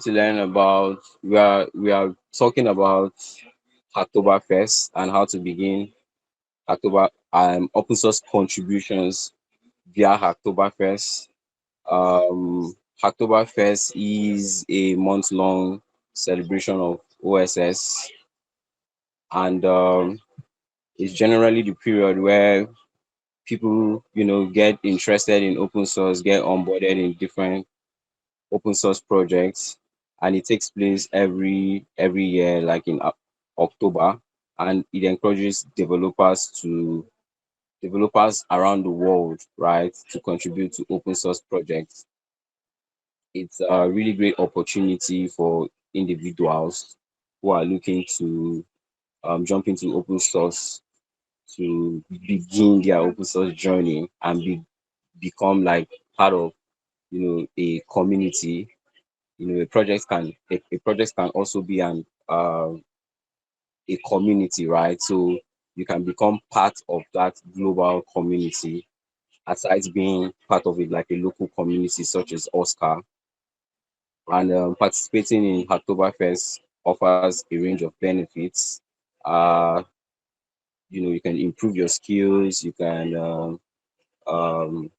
to learn about we are talking about Hacktoberfest and how to begin Hacktober open source contributions via Hacktoberfest. Hacktoberfest is a month long celebration of OSS, and it's generally the period where people get interested in open source, get onboarded in different open source projects, and it takes place every year, like in October, and it encourages developers around the world, right, to contribute to open source projects. It's a really great opportunity for individuals who are looking to jump into open source to begin their open source journey and become like part of a community. A project can also be a community, right? So you can become part of that global community aside being part of it like a local community such as OSCA. And participating in Hacktoberfest offers a range of benefits. uh you can improve your skills, um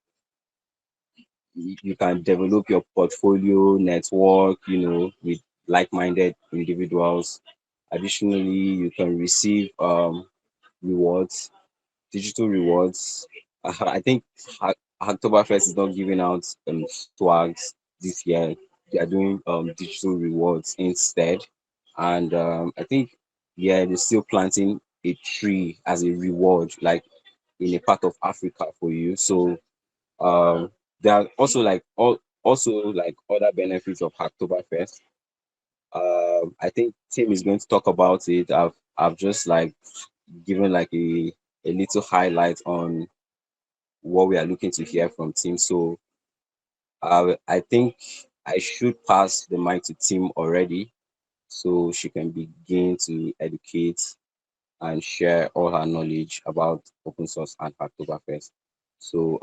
you can develop your portfolio network, with like-minded individuals. Additionally, you can receive rewards, digital rewards. I think Hacktoberfest is not giving out swags this year. They are doing digital rewards instead. And I think, yeah, they're still planting a tree as a reward, like in a part of Africa for you. So um, there are also like other benefits of Hacktoberfest. I think Tim is going to talk about it. I've just like given like a little highlight on what we are looking to hear from Tim. So I think I should pass the mic to Tim already, so she can begin to educate and share all her knowledge about open source and Hacktoberfest. So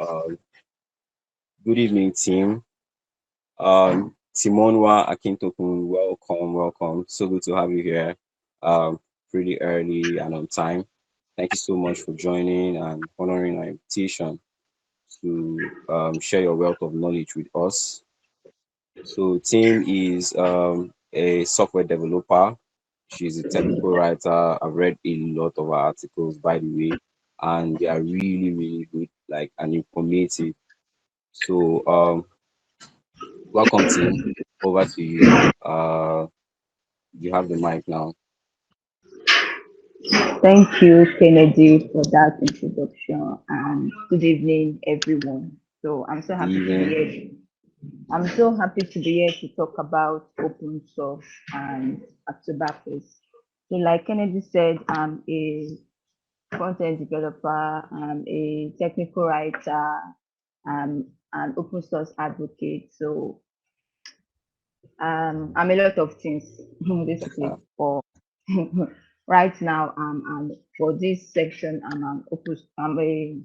good evening, Tim. Timonwa, Akintokun, welcome, welcome. So good to have you here. Pretty early and on time. Thank you so much for joining and honoring our invitation to share your wealth of knowledge with us. So, Tim is a software developer. She's a technical writer. I've read a lot of her articles, by the way, and they are really, really good, like, and informative. So, welcome, Tim. Over to you. You have the mic now. Thank you, Kennedy, for that introduction, and good evening, everyone. So I'm so Good happy to be evening. here. I'm so happy to be here to talk about open source and Akintokun. So, like Kennedy said, I'm a front-end developer, I'm a technical writer, I'm an open source advocate. So, I'm a lot of things basically for right now. And for this section, I'm a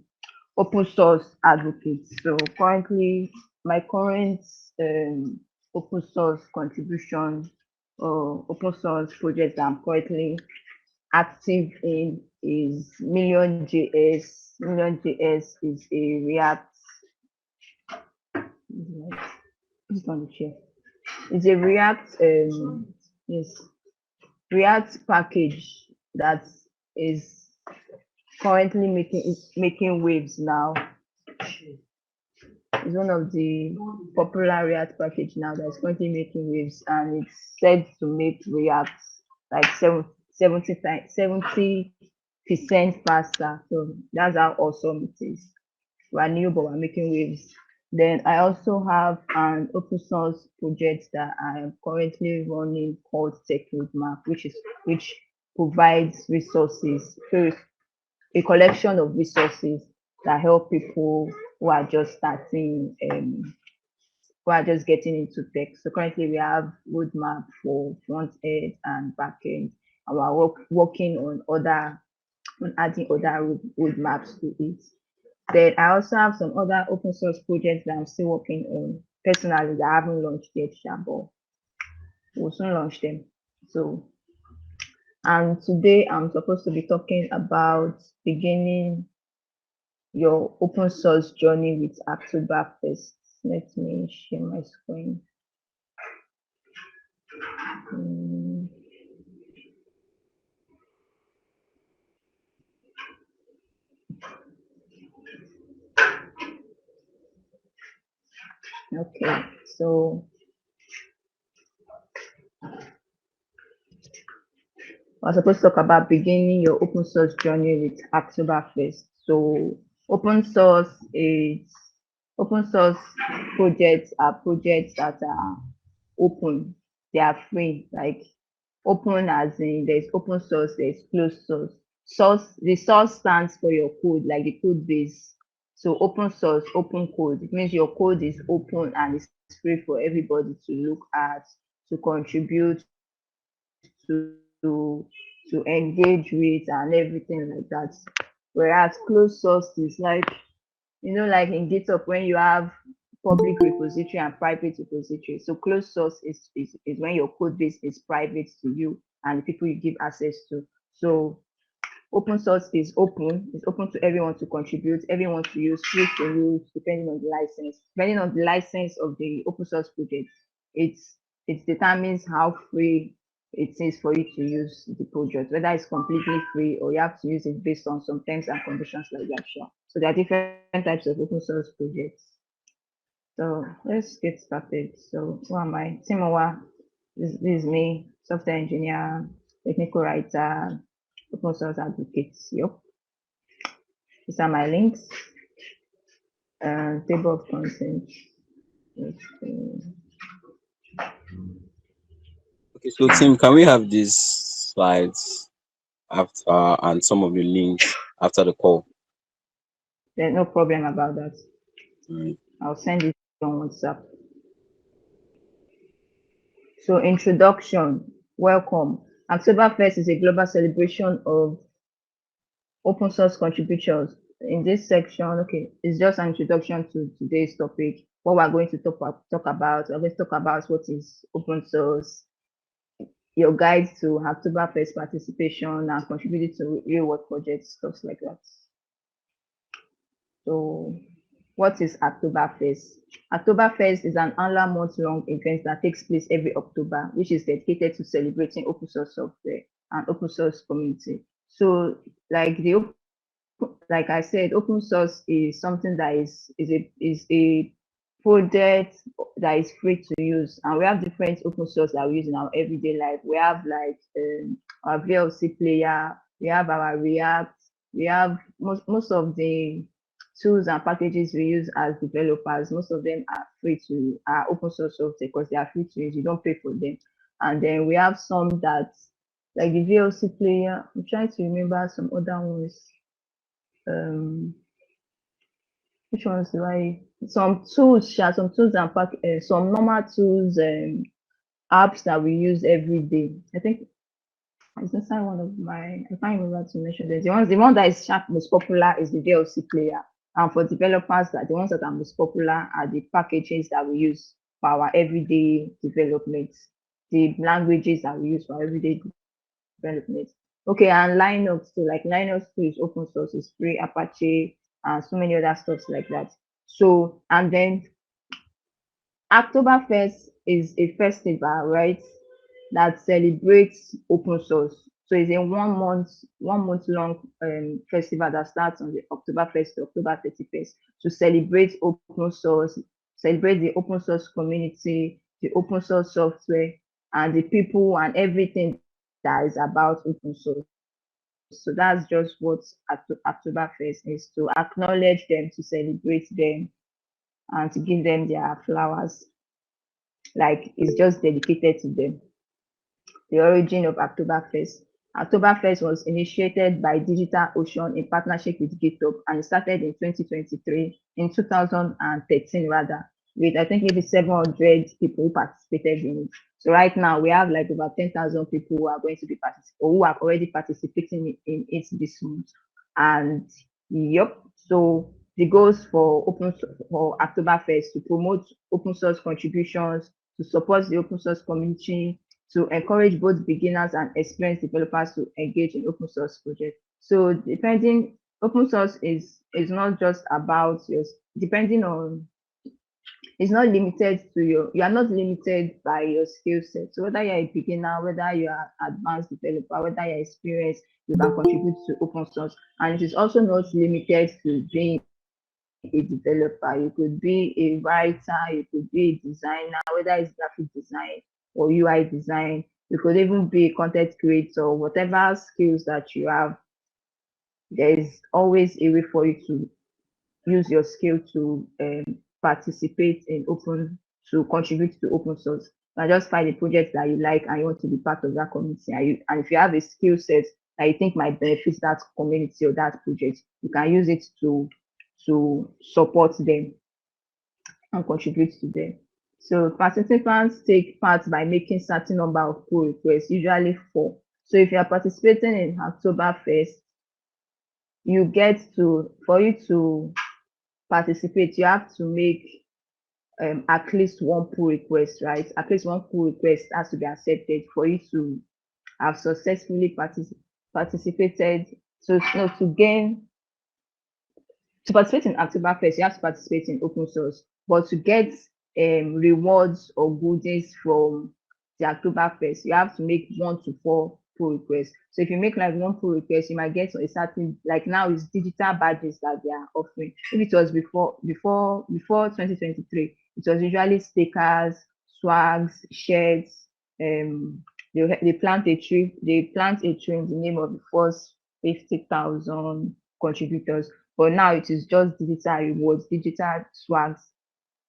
open source advocate. So currently, my current um, open source contribution or open source project that I'm currently active in is Million JS. Million JS is a React. It's on the chair. It's a React yes, React package that is currently making waves now. It's one of the popular React package now that's currently making waves, and it's said to make React like 70% faster. So that's how awesome it is. We're new, but we're making waves. Then I also have an open source project that I am currently running called Tech Roadmap, which provides resources, so a collection of resources that help people who are just starting, who are just getting into tech. So currently we have roadmap for front end and back end, and we're working on adding other roadmaps to it. Then I also have some other open source projects that I'm still working on personally that I haven't launched yet, sha, but soon launch them. So, and today I'm supposed to be talking about beginning your open source journey with Hacktoberfest. Let me share my screen. Mm, okay, so we're supposed to talk about beginning your open source journey with Hacktoberfest. So open source projects are projects that are open. They are free. Like open as in there's open source, there's closed source. The source stands for your code, like the code base. So open source, open code. It means your code is open and it's free for everybody to look at, to contribute to engage with and everything like that. Whereas closed source is like, like in GitHub when you have public repository and private repository. So closed source is when your code base is private to you and the people you give access to. So open source is open. It's open to everyone to contribute, everyone to use, free to use, depending on the license. Depending on the license of the open source project, it's it determines how free it is for you to use the project, whether it's completely free or you have to use it based on some terms and conditions like that. Sure. So there are different types of open source projects. So let's get started. So who am I? Timonwa. This is me, software engineer, technical writer, open source advocate. Yep. These are my links. Table of contents. Okay, so Tim, can we have these slides after and some of the links after the call? There's no problem about that. Mm. I'll send it on WhatsApp. So introduction, welcome. Hacktoberfest is a global celebration of open source contributions. In this section, okay, it's just an introduction to today's topic. What we're going to talk about, we're going to talk about what is open source, your guide to Hacktoberfest participation and contributing to real world projects, stuff like that. So what is Hacktoberfest? Hacktoberfest is an annual month-long event that takes place every October, which is dedicated to celebrating open source software and open source community. So like I said, open source is something that is a project that is free to use, and we have different open source that we use in our everyday life. We have like our VLC player, we have our React, we have most of the tools and packages we use as developers. Most of them are open source software because they are free to use. You don't pay for them. And then we have some that like the VLC player. I'm trying to remember some other ones. Which ones do I? Some tools, some tools and some normal tools, apps that we use every day. I think it's inside one of my. I can't remember to mention this. The one that is most popular is the VLC player, and for developers, that the ones that are most popular are the packages that we use for our everyday development, the languages that we use for everyday development. Okay, and Linux too, like Linux too is open source, is free, Apache, and so many other stuffs like that. So, and then Oktoberfest is a festival, right, that celebrates open source. So it's a 1 month long festival that starts on the Oktoberfest to October 31st to celebrate open source, celebrate the open source community, the open source software, and the people and everything that is about open source. So that's just what Oktoberfest is, to acknowledge them, to celebrate them, and to give them their flowers. Like it's just dedicated to them. The origin of Oktoberfest. Oktoberfest was initiated by Digital Ocean in partnership with GitHub and it started in 2023, in 2013 rather, with I think maybe 700 people who participated in it. So right now we have like over 10,000 people who are going to be participating or who are already participating in it this month. And yep, so the goals for Oktoberfest to promote open source contributions, to support the open source community, to encourage both beginners and experienced developers to engage in open source projects. So depending, open source is not just about your, depending on, it's not limited to your, you are not limited by your skill set. So whether you're a beginner, whether you are advanced developer, whether you're experienced, you can contribute to open source. And it is also not limited to being a developer. You could be a writer, you could be a designer, whether it's graphic design or UI design. You could even be a content creator, whatever skills that you have, there is always a way for you to use your skill to participate in open, to contribute to open source. And just find a project that you like and you want to be part of that community. And if you have a skill set that you think might benefit that community or that project, you can use it to support them and contribute to them. So participants take part by making certain number of pull requests, usually 4. So if you are participating in Hacktoberfest, you get to, for you to participate, you have to make at least one pull request, right? At least one pull request has to be accepted for you to have successfully participated. So no, to participate in Oktoberfest, you have to participate in open source. But to get rewards or goodies from the Oktoberfest, you have to make 1 to 4 pull requests. So if you make like 1 pull request, you might get a certain, like now it's digital badges that they are offering. If it was before 2023, it was usually stickers, swags, shirts. They plant a tree. They plant a tree in the name of the first 50,000 contributors. But now it is just digital rewards, digital swags,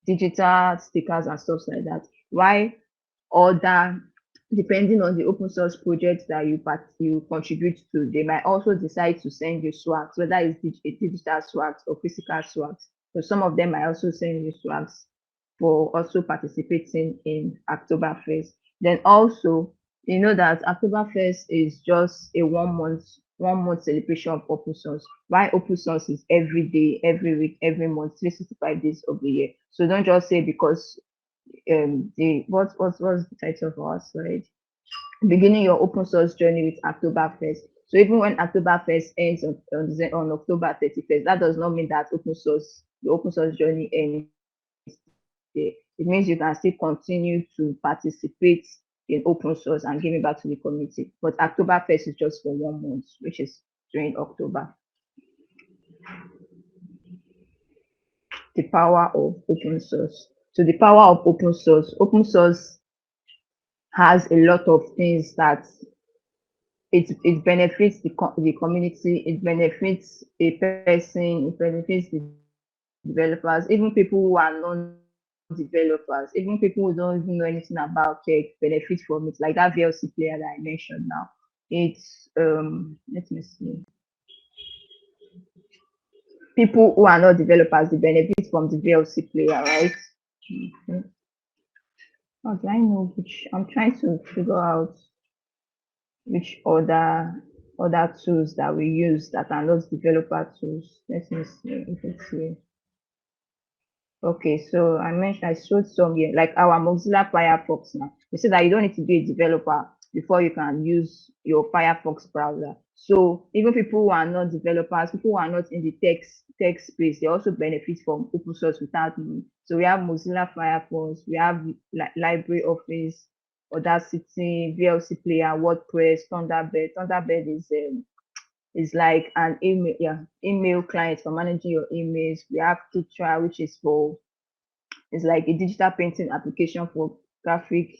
digital stickers and stuff like that. Why other, depending on the open source project that you contribute to, they might also decide to send you swags, whether it's digital swags or physical swags. So some of them might also send you swags for also participating in Oktoberfest. Then also, you know that Oktoberfest is just a 1 month celebration of open source. Why open source is every day, every week, every month, 365 days of the year. So don't just say because the what's the title for us, right? Beginning your open source journey with Oktoberfest. So even when Oktoberfest ends on October 31st, that does not mean that the open source journey ends there. It means you can still continue to participate in open source and give it back to the community. But Oktoberfest is just for 1 month, which is during October. The power of open source. So the power of open source has a lot of things that it benefits the community, it benefits a person, it benefits the developers, even people who are non-developers, even people who don't even know anything about tech benefit from it, like that VLC player that I mentioned now. It's let me see. People who are not developers, they benefit from the VLC player, right? Mhm. How do I know which? I'm trying to figure out which other tools that we use that are not developer tools. Let me see if it's here. Okay, so I showed some here, like our Mozilla Firefox now. You see that you don't need to be a developer before you can use your Firefox browser. So even people who are not developers, people who are not in the tech space, they also benefit from open source without money. So we have Mozilla Firefox, we have Library Office, Audacity, VLC Player, WordPress, Thunderbird. Thunderbird is like an email client for managing your emails. We have Kitra, which is for, it's like a digital painting application for graphic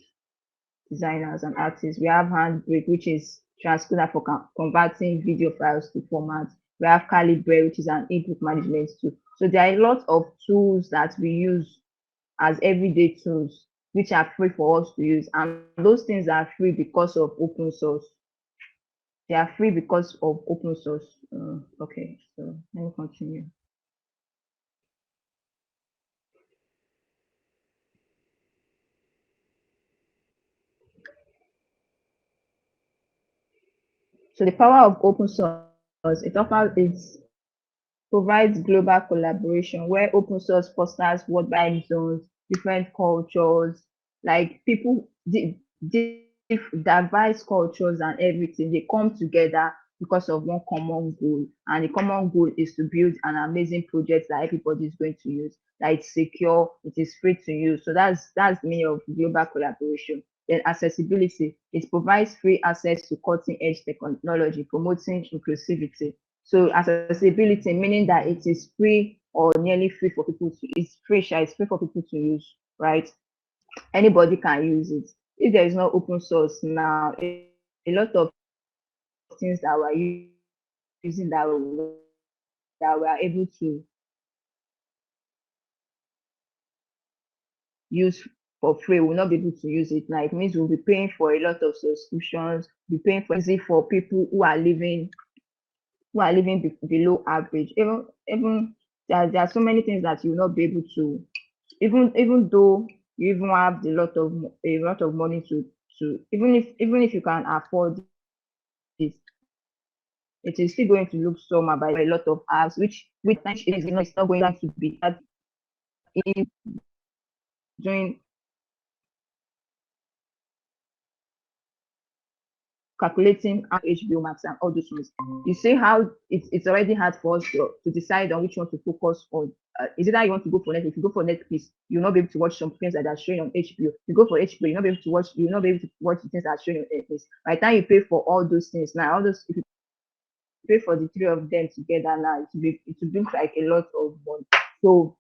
designers and artists. We have Handbrake, which is transcoder for converting video files to format. We have Calibre, which is an ebook management tool. So there are a lot of tools that we use as everyday tools, which are free for us to use. And those things are free because of open source. They are free because of open source. Okay, so let me continue. So the power of open source, it provides global collaboration where open source fosters worldwide zones, different cultures, like people, different diverse cultures and everything, they come together because of one common goal. And the common goal is to build an amazing project that everybody is going to use, that it's secure, it is free to use. So that's the meaning of global collaboration. Then accessibility, it provides free access to cutting edge technology, promoting inclusivity. So accessibility, meaning that it is free or nearly free for people to, it's free, it's free for people to use, right? Anybody can use it. If there is no open source now, a lot of things that we're using that we're able to use for free, we'll not be able to use it. Now it means we'll be paying for a lot of subscriptions, be paying for easy for people below average. Even there are so many things that you'll not be able to, even though you even have a lot of money to even if you can afford this, it is still going to look somehow by a lot of apps, which time it's not going to be that doing calculating how HBO Max and all those ones. You see how it's already hard for us to decide on which one to focus on. Is it that you want to go for Netflix? If you go for Netflix, you'll not be able to watch some things that are showing on HBO. You go for HBO, you'll not be able to watch the things that are showing on Netflix. By the time you pay for all those things, now all those if you pay for the three of them together, now it will be like a lot of money. So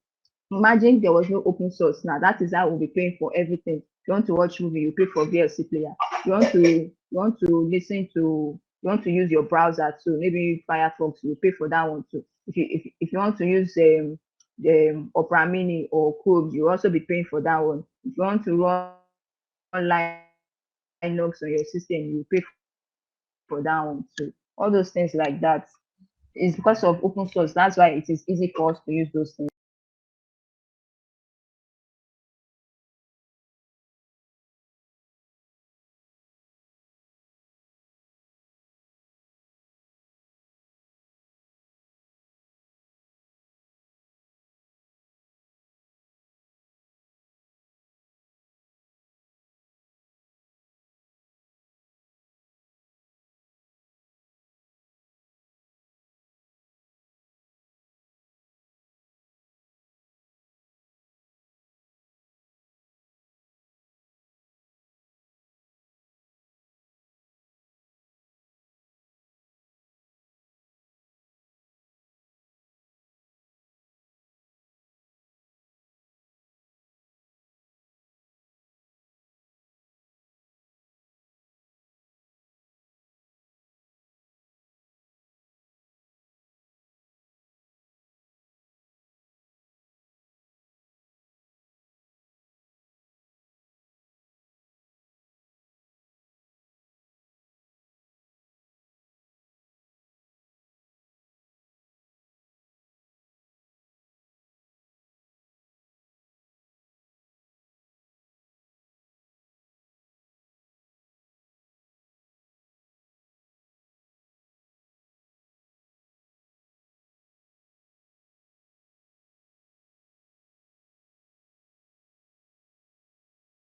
imagine there was no open source now. That is how we'll be paying for everything. You want to watch movie, you pay for VLC player. You want to use your browser too. Maybe Firefox, you pay for that one too. If you want to use the Opera Mini or Chrome, you also be paying for that one. If you want to run Linux on your system, you pay for that one too. All those things like that. It's because of open source. That's why it is easy for us to use those things.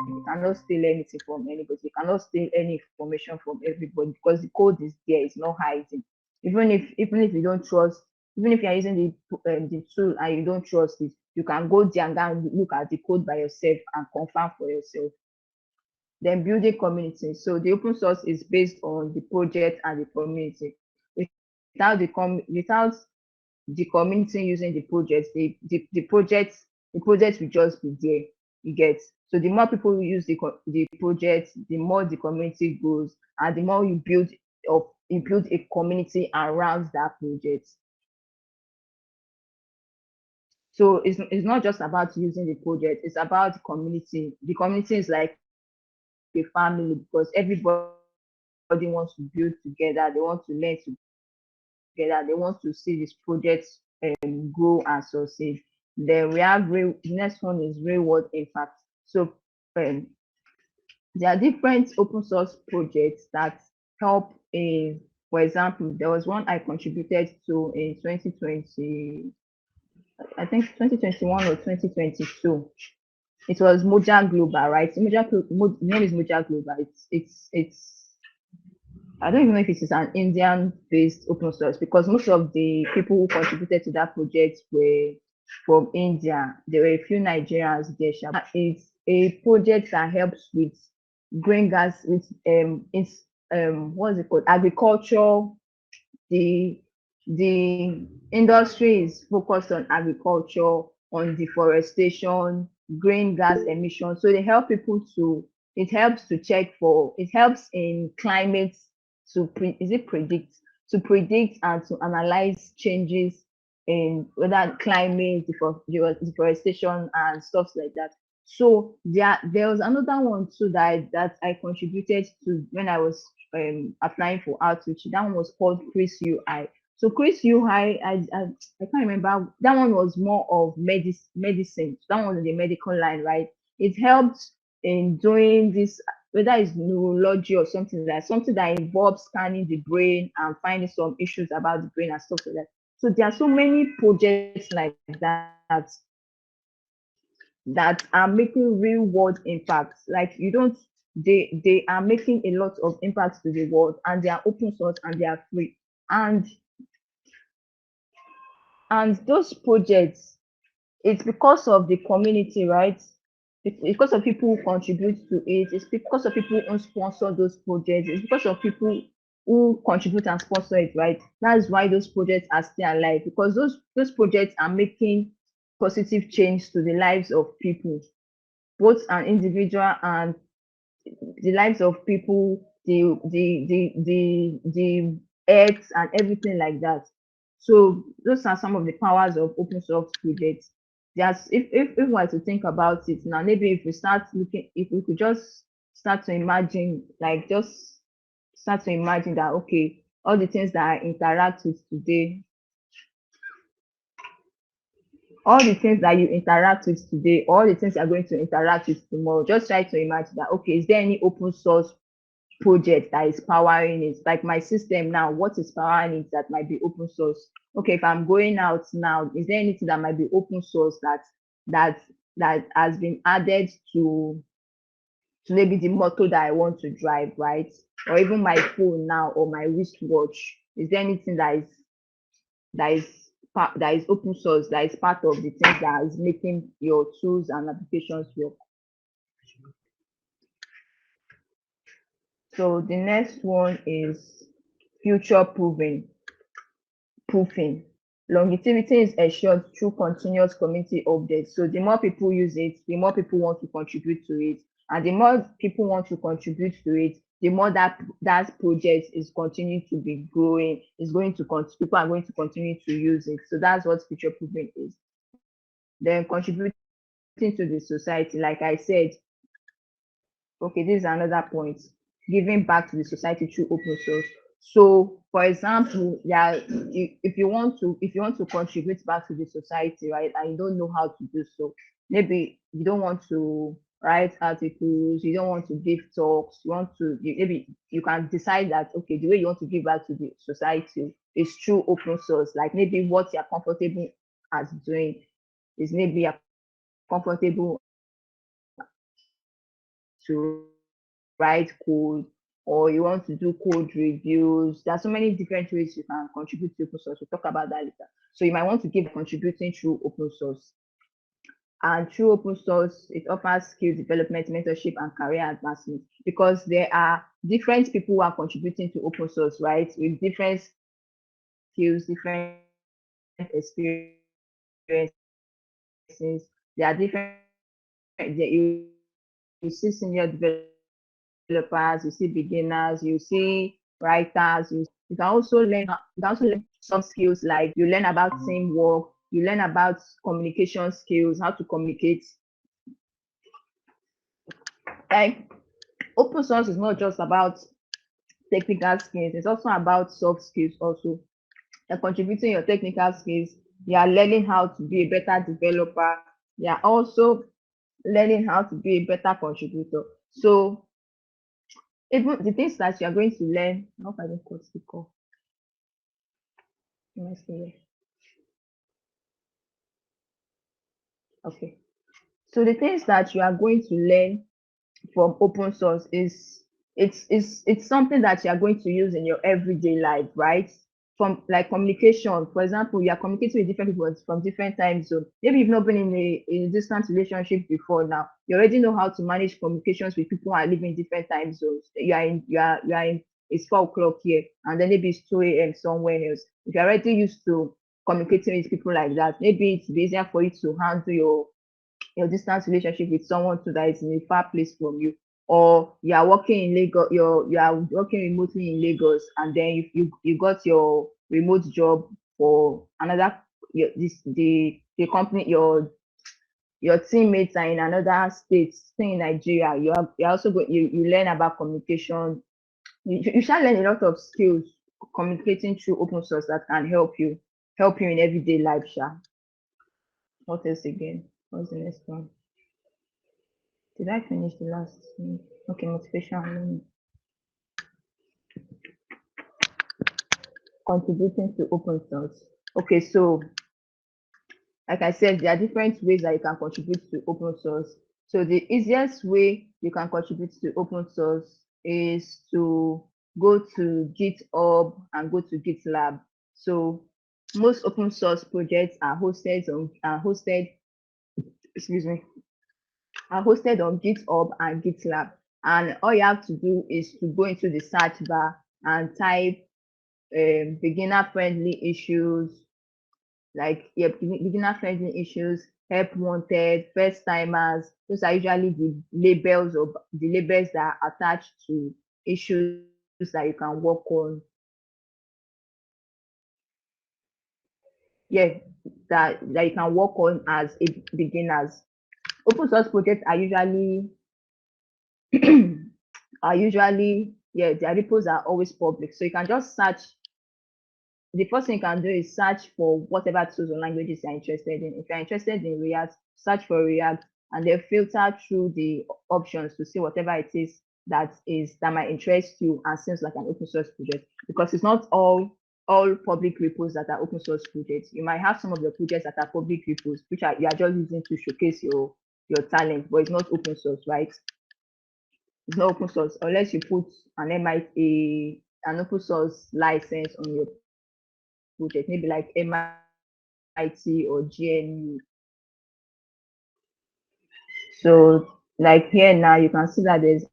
You cannot steal anything from anybody. You cannot steal any information from everybody because the code is there. It's not hiding. Even if you don't trust, even if you're using the tool and you don't trust it, you can go there and go and look at the code by yourself and confirm for yourself. Then building community. So the open source is based on the project and the community. Without the community using the project, the project will just be there. You get. So the more people who use the project, the more the community grows, and the more you build a community around that project. So it's not just about using the project, it's about the community. The community is like a family because everybody wants to build together, they want to learn together, they want to see this project grow and succeed. Then we have the next one is reward impact. So um, there are different open source projects that help in, for example, there was one I contributed to in 2020, I think 2021 or 2022. it was Moja Global, right? Name is Moja Global. It's I don't even know if it is an Indian-based open source because most of the people who contributed to that project were from India. There were a few Nigerians there. It's a project that helps with green gas, with it's what's it called? Agriculture. The the industry is focused on agriculture, on deforestation, green gas emissions. So they help people to it helps to check for it helps in climate is it predict to predict and to analyze changes in whether climate deforestation and stuff like that. So there was another one too that I contributed to when I was applying for outreach. That one was called Chris UI. So Chris UI, I can't remember. That one was more of medicine. That one was in the medical line, right? It helped in doing this, whether it's neurology or something that involves scanning the brain and finding some issues about the brain and stuff like that. So there are so many projects like that are making real world impacts. Like you don't they are making a lot of impacts to the world, and they are open source and they are free. And those projects, it's because of the community, right? It's because of people who contribute to it. It's because of people who sponsor those projects. It's because of people who contribute and sponsor it, right? That's why those projects are still alive, because those projects are making positive change to the lives of people, both an individual and the lives of people, the earth and everything like that. So those are some of the powers of open source projects. Just if we were to think about it now, maybe if we could just start to imagine, like just start to imagine that okay, all the things that I interact with today, all the things that you interact with today, all the things you're going to interact with tomorrow, just try to imagine that okay, is there any open source project that is powering it? Like my system now, what is powering it that might be open source? Okay, if I'm going out now, is there anything that might be open source that that has been added to maybe the motor that I want to drive, right? Or even my phone now or my wristwatch. Is there anything that is that is open source, that is part of the things that is making your tools and applications work? So the next one is future proofing. Longevity is ensured through continuous community updates. So the more people use it, the more people want to contribute to it. And the more people want to contribute to it, the more that project is continuing to be growing, people are going to continue to use it. So that's what future proofing is. Then contributing to the society, like I said, okay, this is another point. Giving back to the society through open source. So, for example, yeah, if you want to contribute back to the society, right, and you don't know how to do so, maybe you don't want to write articles, you don't want to give talks, maybe you can decide that okay, the way you want to give back to the society is through open source. Like maybe what you're comfortable as doing is maybe you're comfortable to write code, or you want to do code reviews. There are so many different ways you can contribute to open source. We'll talk about that later. So you might want to give contributing through open source. And through open source, it offers skill development, mentorship, and career advancement, because there are different people who are contributing to open source, right? With different skills, different experiences. There are different, you see senior developers, you see beginners, you see writers, you can also learn some skills, like you learn about teamwork, you learn about communication skills, how to communicate. Like open source is not just about technical skills, it's also about soft skills also. You're contributing your technical skills, you are learning how to be a better developer, you are also learning how to be a better contributor. So even the things that you are going to learn, I hope I don't cut the call. Am I still here? Okay. So the things that you are going to learn from open source is it's something that you are going to use in your everyday life, right? From like communication, for example, you are communicating with different people from different time zones. Maybe you've not been in a distant relationship before. Now you already know how to manage communications with people who are living in different time zones. You are in it's 4 o'clock here, and then maybe it's 2 a.m. somewhere else. If you're already used to communicating with people like that, maybe it's easier for you to handle your distance relationship with someone too that is in a far place from you, or you are working in Lagos, you are working remotely in Lagos, and then you got your remote job for another the company your teammates are in another state, stay in Nigeria. You're also you learn about communication. You shall learn a lot of skills communicating through open source that can help you in everyday life. Sha. What else again? What's the next one? Did I finish the last one? Okay, motivation and learning. Contributing to open source. Okay, so like I said, there are different ways that you can contribute to open source. So the easiest way you can contribute to open source is to go to GitHub and go to GitLab. So most open source projects excuse me, are hosted on GitHub and GitLab. And all you have to do is to go into the search bar and type beginner friendly issues, like yeah, beginner friendly issues, help wanted, first timers. Those are usually the labels that are attached to issues that you can work on. Yeah, that you can work on as a beginners. Open source projects are usually yeah, their repos are always public. So you can just search. The first thing you can do is search for whatever tools or languages you're interested in. If you're interested in React, search for React and then filter through the options to see whatever it is that might interest you and seems like an open source project, because it's not all public repos that are open source projects. You might have some of the projects that are public repos, which you are just using to showcase your talent, but it's not open source, right? It's not open source unless you put an an open source license on your project, maybe like MIT or GNU. So like here now, you can see that there's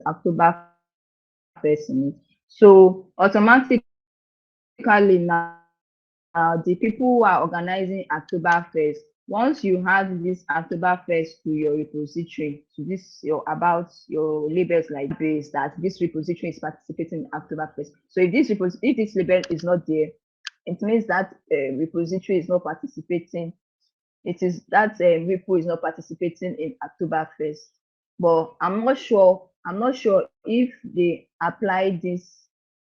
Oktoberfest in it. So automatically now, the people who are organizing Oktoberfest, once you have this Oktoberfest to your repository, to this your about your labels like this, they will have a database that this repository is participating in Oktoberfest. So if this label is not there, it means that repository is not participating. Repo is not participating in Oktoberfest. But I'm not sure if they apply this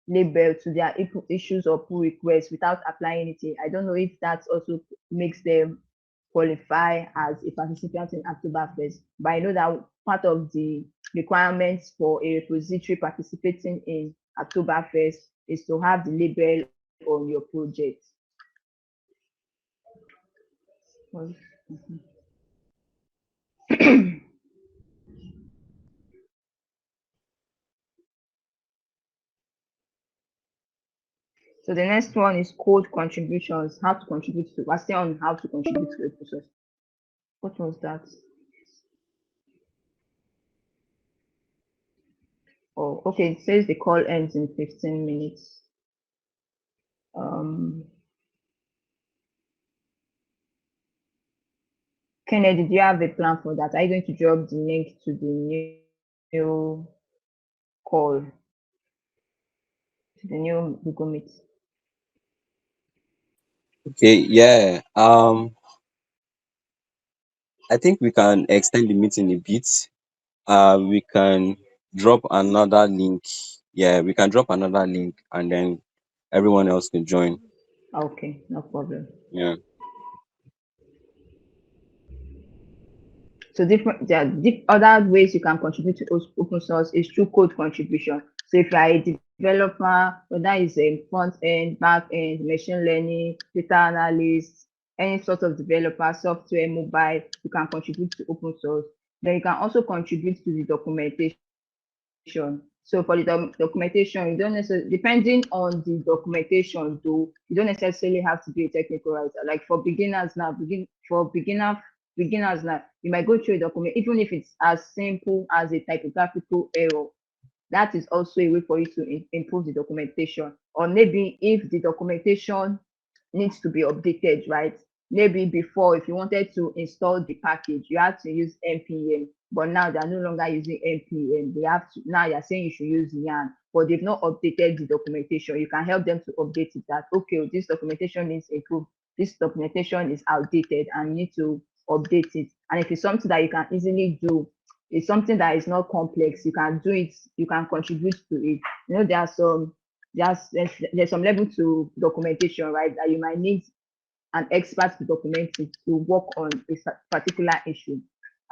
label to their issues or pull requests without applying anything. I don't know if that also makes them qualify as a participant in Oktoberfest. But I know that part of the requirements for a repository participating in Oktoberfest is to have the label on your project. So the next one is code contributions, how to contribute to, we're still on how to contribute to a process. What was that? Oh, okay, it says the call ends in 15 minutes. Um, Kennedy, do you have a plan for that? Are you going to drop the link to the new call, to the new Google Meet? Okay, yeah. I think we can extend the meeting a bit. We can drop another link. Yeah, we can drop another link and then everyone else can join. Okay, no problem. Yeah. So there are other ways you can contribute to open source is through code contribution. So if you are a developer, whether it's a front end, back end, machine learning, data analyst, any sort of developer, software, mobile, you can contribute to open source. Then you can also contribute to the documentation. So for the documentation, you don't necessarily, depending on the documentation, though, you don't necessarily have to be a technical writer. Like for beginners now, beginners now, you might go through a document, even if it's as simple as a typographical error. That is also a way for you to improve the documentation. Or maybe if the documentation needs to be updated, right? Maybe before, if you wanted to install the package, you had to use npm, but now they're no longer using npm. They have to, now you're saying you should use yarn, but they've not updated the documentation. You can help them to update it, that okay, this documentation needs improved, this documentation is outdated and you need to update it. And if it's something that you can easily do, it's something that is not complex, you can do it, you can contribute to it. You know, there's some level to documentation, right? That you might need an expert to document it, to work on a particular issue.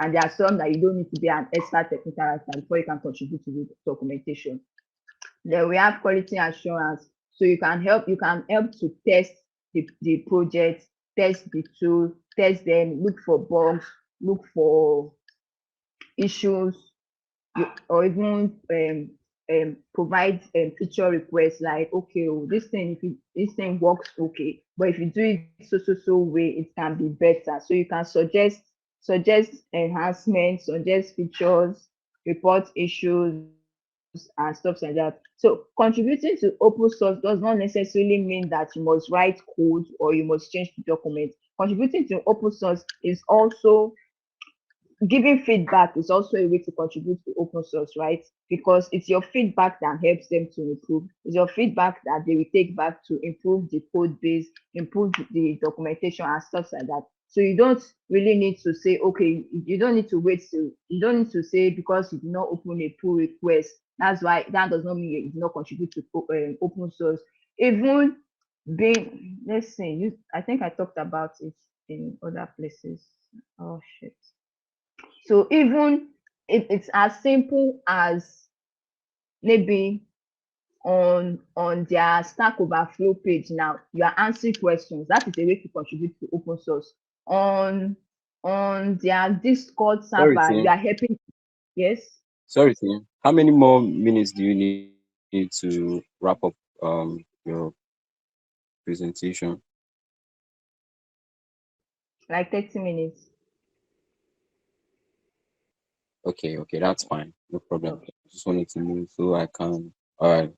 And there are some that you don't need to be an expert technical writer before you can contribute to the documentation. Then we have quality assurance. So you can help to test the project, test the tool, test them, look for bugs, look for issues, or even provide feature requests like, okay, oh, this thing works okay, but if you do it so way, it can be better. So you can suggest enhancements, suggest features, report issues, and stuff like that. So contributing to open source does not necessarily mean that you must write code or you must change the document. Contributing to open source is also giving feedback, is also a way to contribute to open source, right? Because it's your feedback that helps them to improve. It's your feedback that they will take back to improve the code base, improve the documentation and stuff like that. So you don't really need to say, okay, you don't need to wait till, you don't need to say because you did not open a pull request. That's why that does not mean you did not contribute to open source. Even being, let's see, I think I talked about it in other places. Oh shit. So even it's as simple as maybe on their Stack Overflow page now, you are answering questions. That is a way to contribute to open source. On on their Discord Sorry, server, you Tim. are helping. Yes, Sorry, Tim. How many more minutes do you need to wrap up your presentation? like 30 minutes. Okay, that's fine. No problem. Okay. Just wanted to know so I can. All right.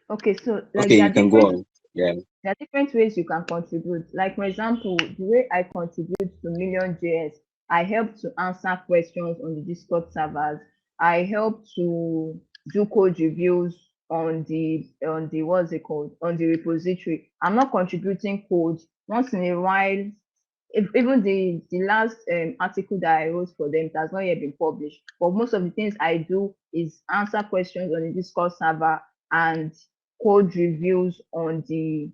Okay, so like Okay, you can go on. Yeah. there are different ways you can contribute. Like for example, the way I contribute to Million JS, I help to answer questions on the Discord servers. I help to do code reviews on the what's it called, on the repository. I'm not contributing code. Once in a while, if even the last article that I wrote for them, it has not yet been published. But most of the things I do is answer questions on the Discord server and code reviews on the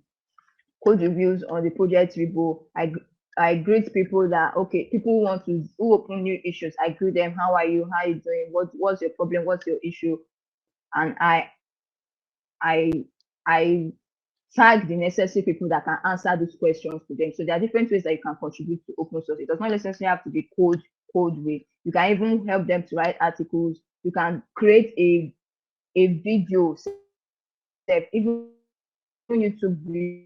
project repo. I greet people that, okay, people who open new issues. I greet them. How are you? How are you doing? What's your problem? What's your issue? And I I tag the necessary people that can answer those questions to them. So there are different ways that you can contribute to open source. It does not necessarily have to be code way. You can even help them to write articles. You can create a video, even YouTube video.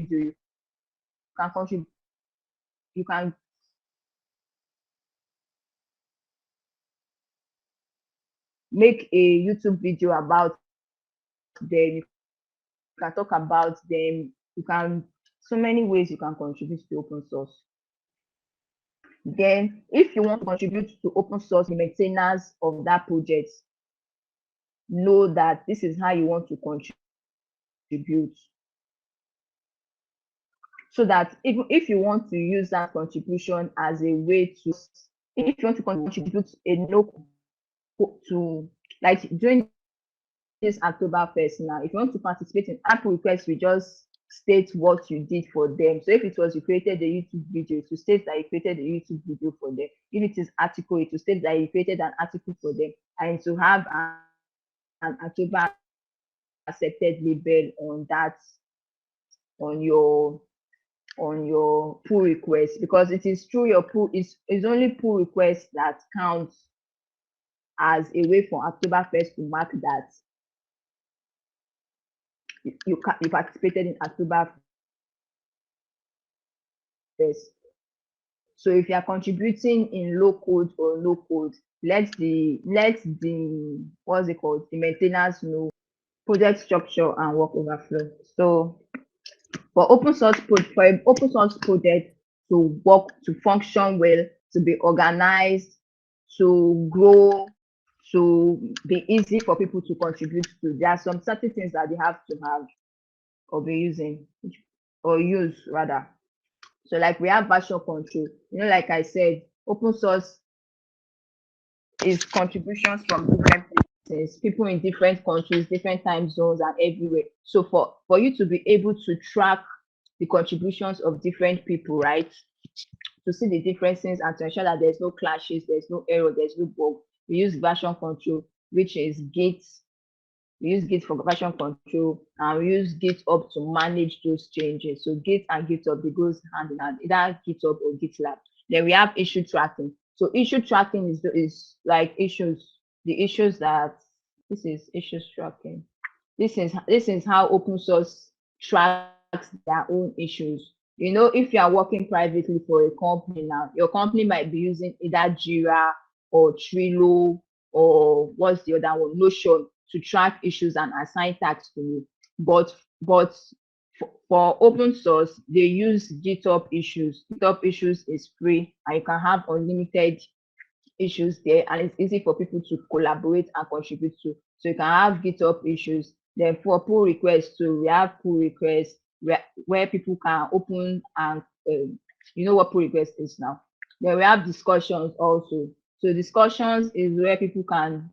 You can contribute. You can make a YouTube video about them. You can talk about them. You can, so many ways you can contribute to open source. Then, if you want to contribute to open source, the maintainers of that project know that this is how you want to contribute. So that even if you want to use that contribution as a way to, if you want to contribute a no to, like during this Oktoberfest now, if you want to participate in Apple request, we just state what you did for them. So if it was you created a YouTube video, it will state that you created a YouTube video for them. If it is article, it will state that you created an article for them, and to have an October accepted label on that on your pull request, because it is through your pull, is only pull request that counts as a way for Oktoberfest to mark that you participated in Oktoberfest. So if you are contributing in low code or no code, let the what's it called, the maintainers know project structure and work overflow. So for open source project to work, to function well, to be organized, to grow, to be easy for people to contribute to, there are some certain things that they have to have or be using or use rather. So like we have version control. Like I said, open source is contributions from different places, people in different countries, different time zones, and everywhere. So for you to be able to track the contributions of different people, right? To see the differences and to ensure that there's no clashes, there's no error, there's no bug. We use version control, which is Git. We use Git for version control, and we use GitHub to manage those changes. So Git and GitHub, it goes hand in hand, either GitHub or GitLab. Then we have issue tracking. So issue tracking is like issues, the issues that this is issues tracking. This is how open source tracks their own issues. If you are working privately for a company now, your company might be using either Jira or Trello or what's the other one, Notion, to track issues and assign tasks to you. But for open source, they use GitHub issues. GitHub issues is free, and you can have unlimited issues there, and it's easy for people to collaborate and contribute to. So you can have GitHub issues. Then for pull requests too, we have pull requests where people can open and you know what pull request is now. Then we have discussions also. So discussions is where people can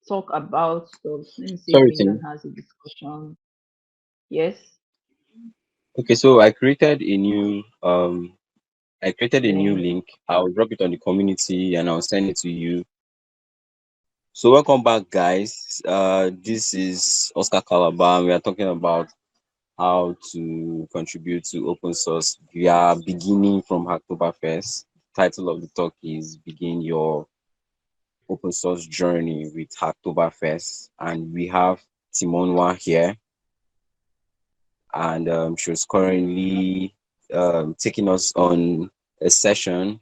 talk about stuff. Let me see if Sorry, Minion Tim. has a discussion. Yes. Okay, so I created a new Link. link. I'll drop it on the community and I'll send it to you. So welcome back, guys. This is Oscar Calabar. We are talking about how to contribute to open source. We are beginning from Hacktoberfest. Title of the talk is "Begin Your Open Source Journey with Hacktoberfest," and we have Timonwa here, and she was currently taking us on a session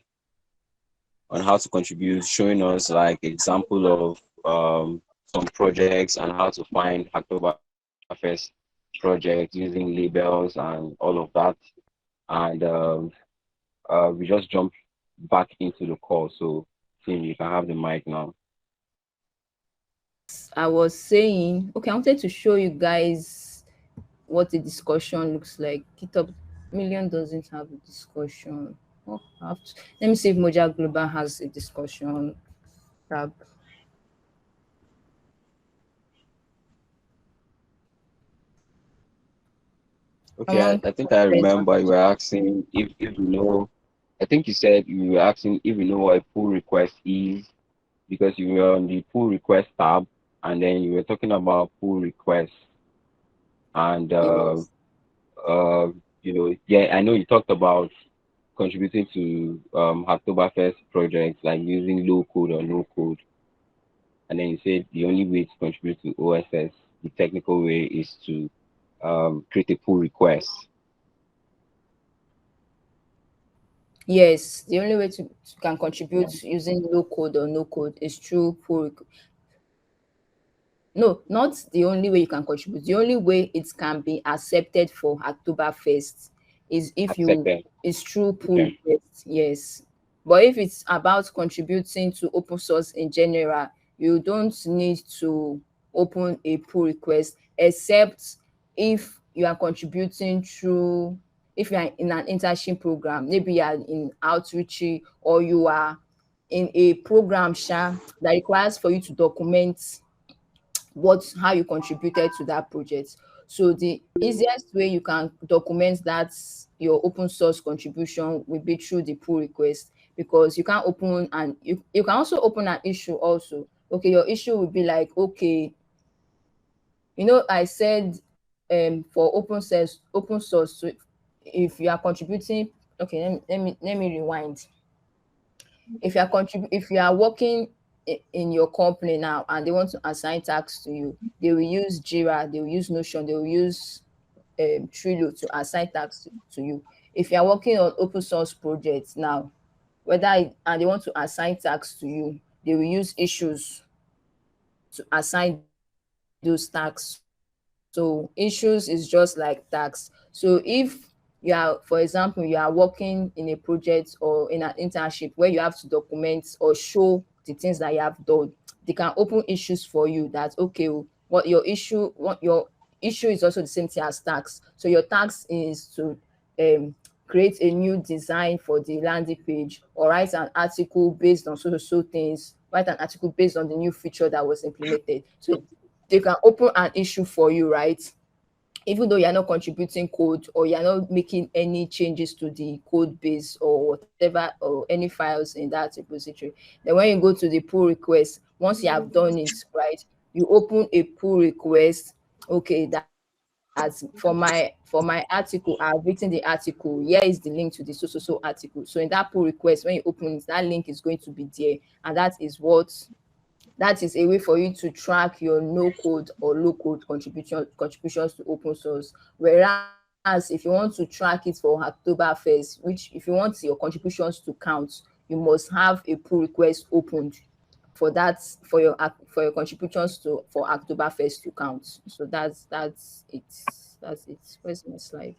on how to contribute, showing us like example of some projects and how to find Hacktoberfest projects using labels and all of that. And we just jumped back into the call. So, Tim, you can have the mic now. I was saying, okay, I wanted to show you guys what the discussion looks like. GitHub Million doesn't have a discussion. Oh, let me see if Moja Global has a discussion tab. Okay, Someone I think I remember you were asking if you know. I think you said you were asking if you know what a pull request is because you were on the pull request tab and then you were talking about pull requests and yes. uh, yeah, I know you talked about contributing to Hacktoberfest projects like using low code or no code, and then you said the only way to contribute to OSS, the technical way, is to create a pull request. Yes, the only way to can contribute using low code or no code is through pull. No, not the only way you can contribute. The only way it can be accepted for Oktoberfest is if you Accepted. is through pull Okay. request. Yes. But if it's about contributing to open source in general, you don't need to open a pull request except if you are contributing through, if you are in an internship program, maybe you are in outreach or you are in a program that requires for you to document how you contributed to that project. So the easiest way you can document that your open source contribution will be through the pull request, because you can open and you can also open an issue also. Okay, your issue will be like, okay, I said for open source. So if you are contributing, okay, let me rewind. If you are working in your company now and they want to assign tasks to you, they will use Jira, they will use Notion, they will use Trello to assign tasks to you. If you are working on open source projects now, and they want to assign tasks to you, they will use issues to assign those tasks. So issues is just like tasks. So if for example, you are working in a project or in an internship where you have to document or show the things that you have done, they can open issues for you that, okay, oh, what your issue is also the same thing as tax. So your tax is to um create a new design for the landing page, or write an article based on so things, write an article based on the new feature that was implemented. So they can open an issue for you, right? Even though you're not contributing code or you're not making any changes to the code base or whatever, or any files in that repository. Then when you go to the pull request, once you have done it, right, you open a pull request. Okay, that for my article, I've written the article. Here is the link to the so article. So in that pull request, when you open it, that link is going to be there, and that is a way for you to track your no code or low code contributions to open source. Whereas if you want to track it for Hacktoberfest, which if you want your contributions to count, you must have a pull request opened for your contributions for Hacktoberfest to count. So that's it. That's it. Where's my slide?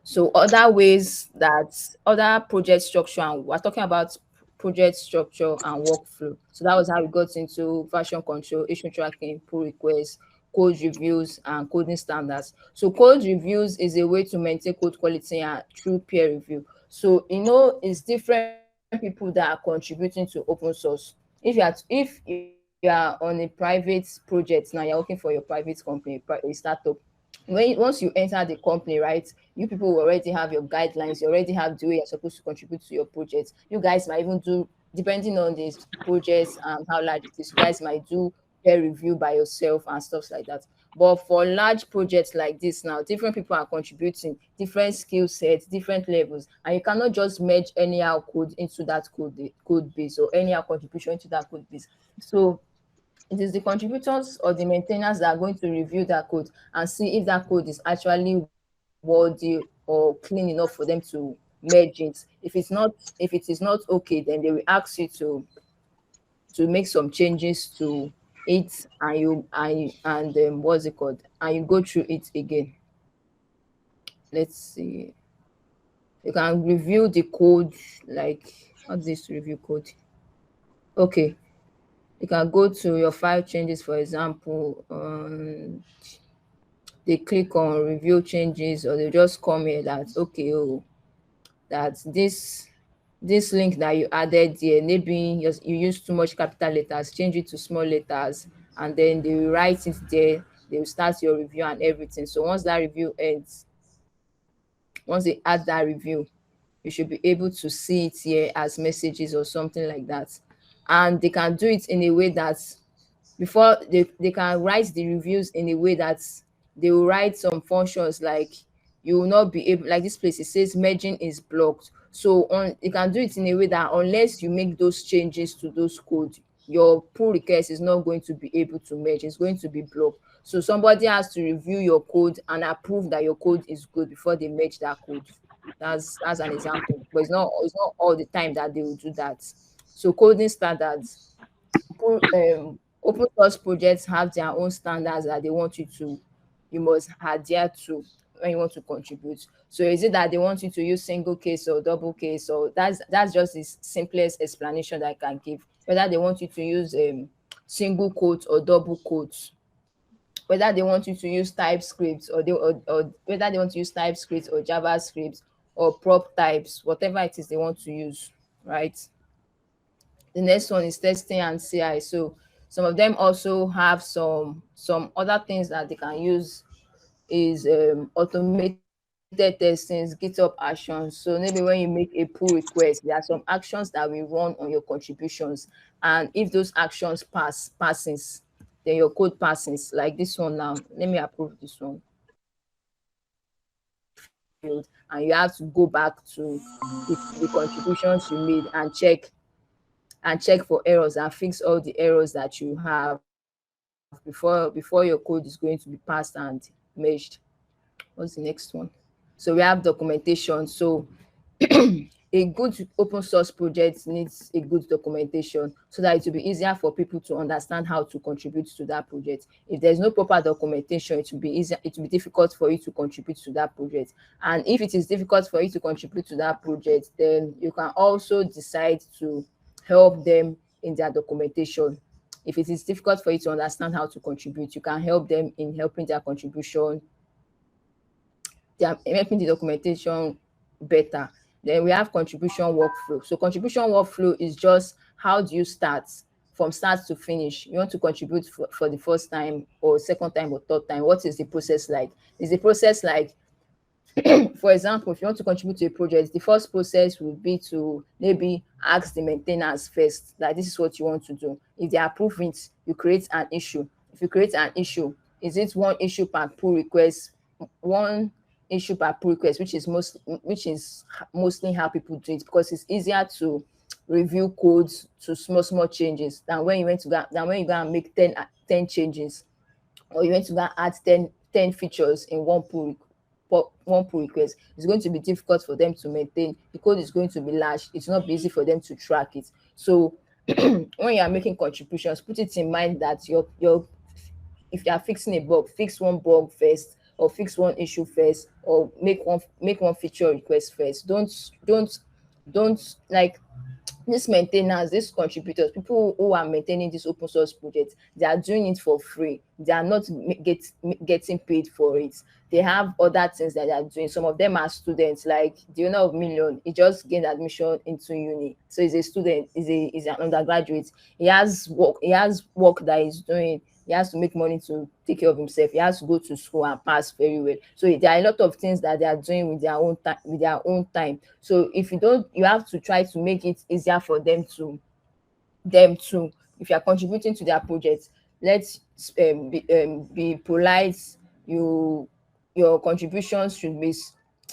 So other project structure, and we're talking about project structure and workflow. So that was how we got into version control, issue tracking, pull requests, code reviews, and coding standards. So code reviews is a way to maintain code quality and through peer review. So it's different people that are contributing to open source. If you are on a private project now, you're working for your private company, a startup, once you enter the company, right, you people will already have your guidelines, you already have the way you're supposed to contribute to your project. You guys might even do, depending on this project and how large it is, you guys might do peer review by yourself and stuff like that. But for large projects like this now, different people are contributing, different skill sets, different levels, and you cannot just merge anyhow code into that code base, or anyhow contribution into that code base. So it is the contributors or the maintainers that are going to review that code and see if that code is actually worthy or clean enough for them to merge it. If it is not okay, then they will ask you to make some changes to it, and what's it called, and you go through it again. Let's see. You can review the code, like how this review code. Okay, you can go to your file changes, for example. They click on review changes, or they just come here that, okay, oh, that this link that you added here, maybe you use too much capital letters, change it to small letters, and then they will write it there. They will start your review and everything. So once that review ends, once they add that review, you should be able to see it here as messages or something like that. And they can do it in a way that, before they can write the reviews in a way that they will write some functions like, you will not be able, like this place it says merging is blocked. So on you can do it in a way that unless you make those changes to those code, your pull request is not going to be able to merge, it's going to be blocked. So somebody has to review your code and approve that your code is good before they merge that code. That's an example, but it's not all the time that they will do that. So coding standards, open source projects have their own standards that they want you must adhere to when you want to contribute. So is it that they want you to use single case or double case, or that's just the simplest explanation that I can give. Whether they want you to use single quotes or double quotes, whether they want you to use TypeScript, or whether they want to use TypeScript or JavaScript or prop types, whatever it is they want to use, right? The next one is testing and CI. So some of them also have some other things that they can use, is automated testings, GitHub actions. So maybe when you make a pull request, there are some actions that will run on your contributions, and if those actions passes, then your code passes like this one. Now let me approve this one, failed, and you have to go back to the contributions you made and check for errors and fix all the errors that you have before your code is going to be passed and merged. What's the next one? So we have documentation. So a good open source project needs a good documentation so that it will be easier for people to understand how to contribute to that project. If there's no proper documentation, it will be easier, it will be difficult for you to contribute to that project. And if it is difficult for you to contribute to that project, then you can also decide to help them in their documentation. If it is difficult for you to understand how to contribute, you can help them in helping their contribution, they are making the documentation better. Then we have contribution workflow. So contribution workflow is just how do you start from start to finish. You want to contribute for the first time or second time or third time. What is the process like? Is the process like, for example, if you want to contribute to a project, the first process would be to maybe ask the maintainers first that this is what you want to do. If they approve it, you create an issue. If you create an issue, is it one issue per pull request? One issue per pull request, which is mostly how people do it, because it's easier to review codes to small changes than when you go and make 10 changes, or you want to go and add 10 features in one pull request. It's going to be difficult for them to maintain. The code is going to be large. It's not easy for them to track it. So when you are making contributions, put it in mind that your if you are fixing a bug, fix one bug first, or fix one issue first, or make one feature request first. Don't like these maintainers, these contributors, people who are maintaining this open source project, they are doing it for free. They are not getting paid for it. They have other things that they are doing. Some of them are students, like the owner of Million. He just gained admission into uni, so he's a student. He's an undergraduate. He has work that he's doing. He has to make money to take care of himself. He has to go to school and pass very well. So there are a lot of things that they are doing with their own time. So if you don't, you have to try to make it easier for them to. If you are contributing to their project, let's be polite. You Your contributions should be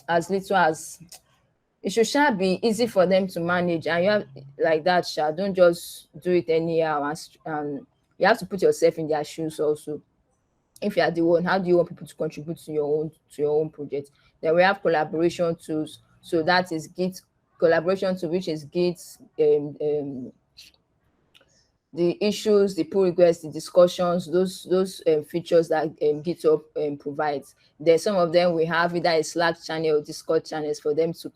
as little as it should be easy for them to manage, and you have like that don't just do it anyhow, and you have to put yourself in their shoes also. If you are the one, how do you want people to contribute to your own project? Then we have collaboration tools. So that is Git collaboration tool, which is Git, the issues, the pull requests, the discussions, those features that GitHub provides. Then some of them we have either a Slack channel or Discord channels for them to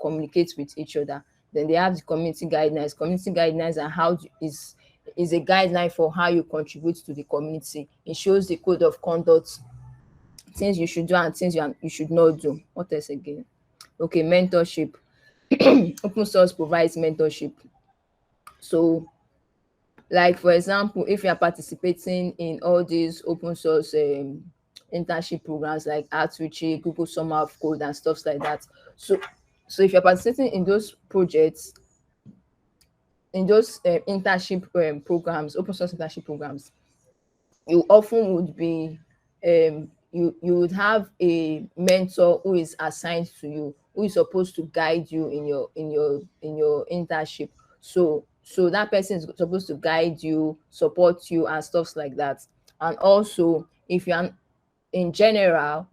communicate with each other. Then they have the community guidelines. Community guidelines are is a guideline for how you contribute to the community. It shows the code of conduct, things you should do and things you should not do. What else again? Okay, mentorship. Open source provides mentorship. So like for example, if you are participating in all these open source internship programs like Outreach, Google Summer of Code and stuff like that. So if you're participating in those projects, in those internship programs, open source internship programs, you often would be you would have a mentor who is assigned to you, who is supposed to guide you in your internship. So that person is supposed to guide you, support you and stuff like that. And also, if you're in general,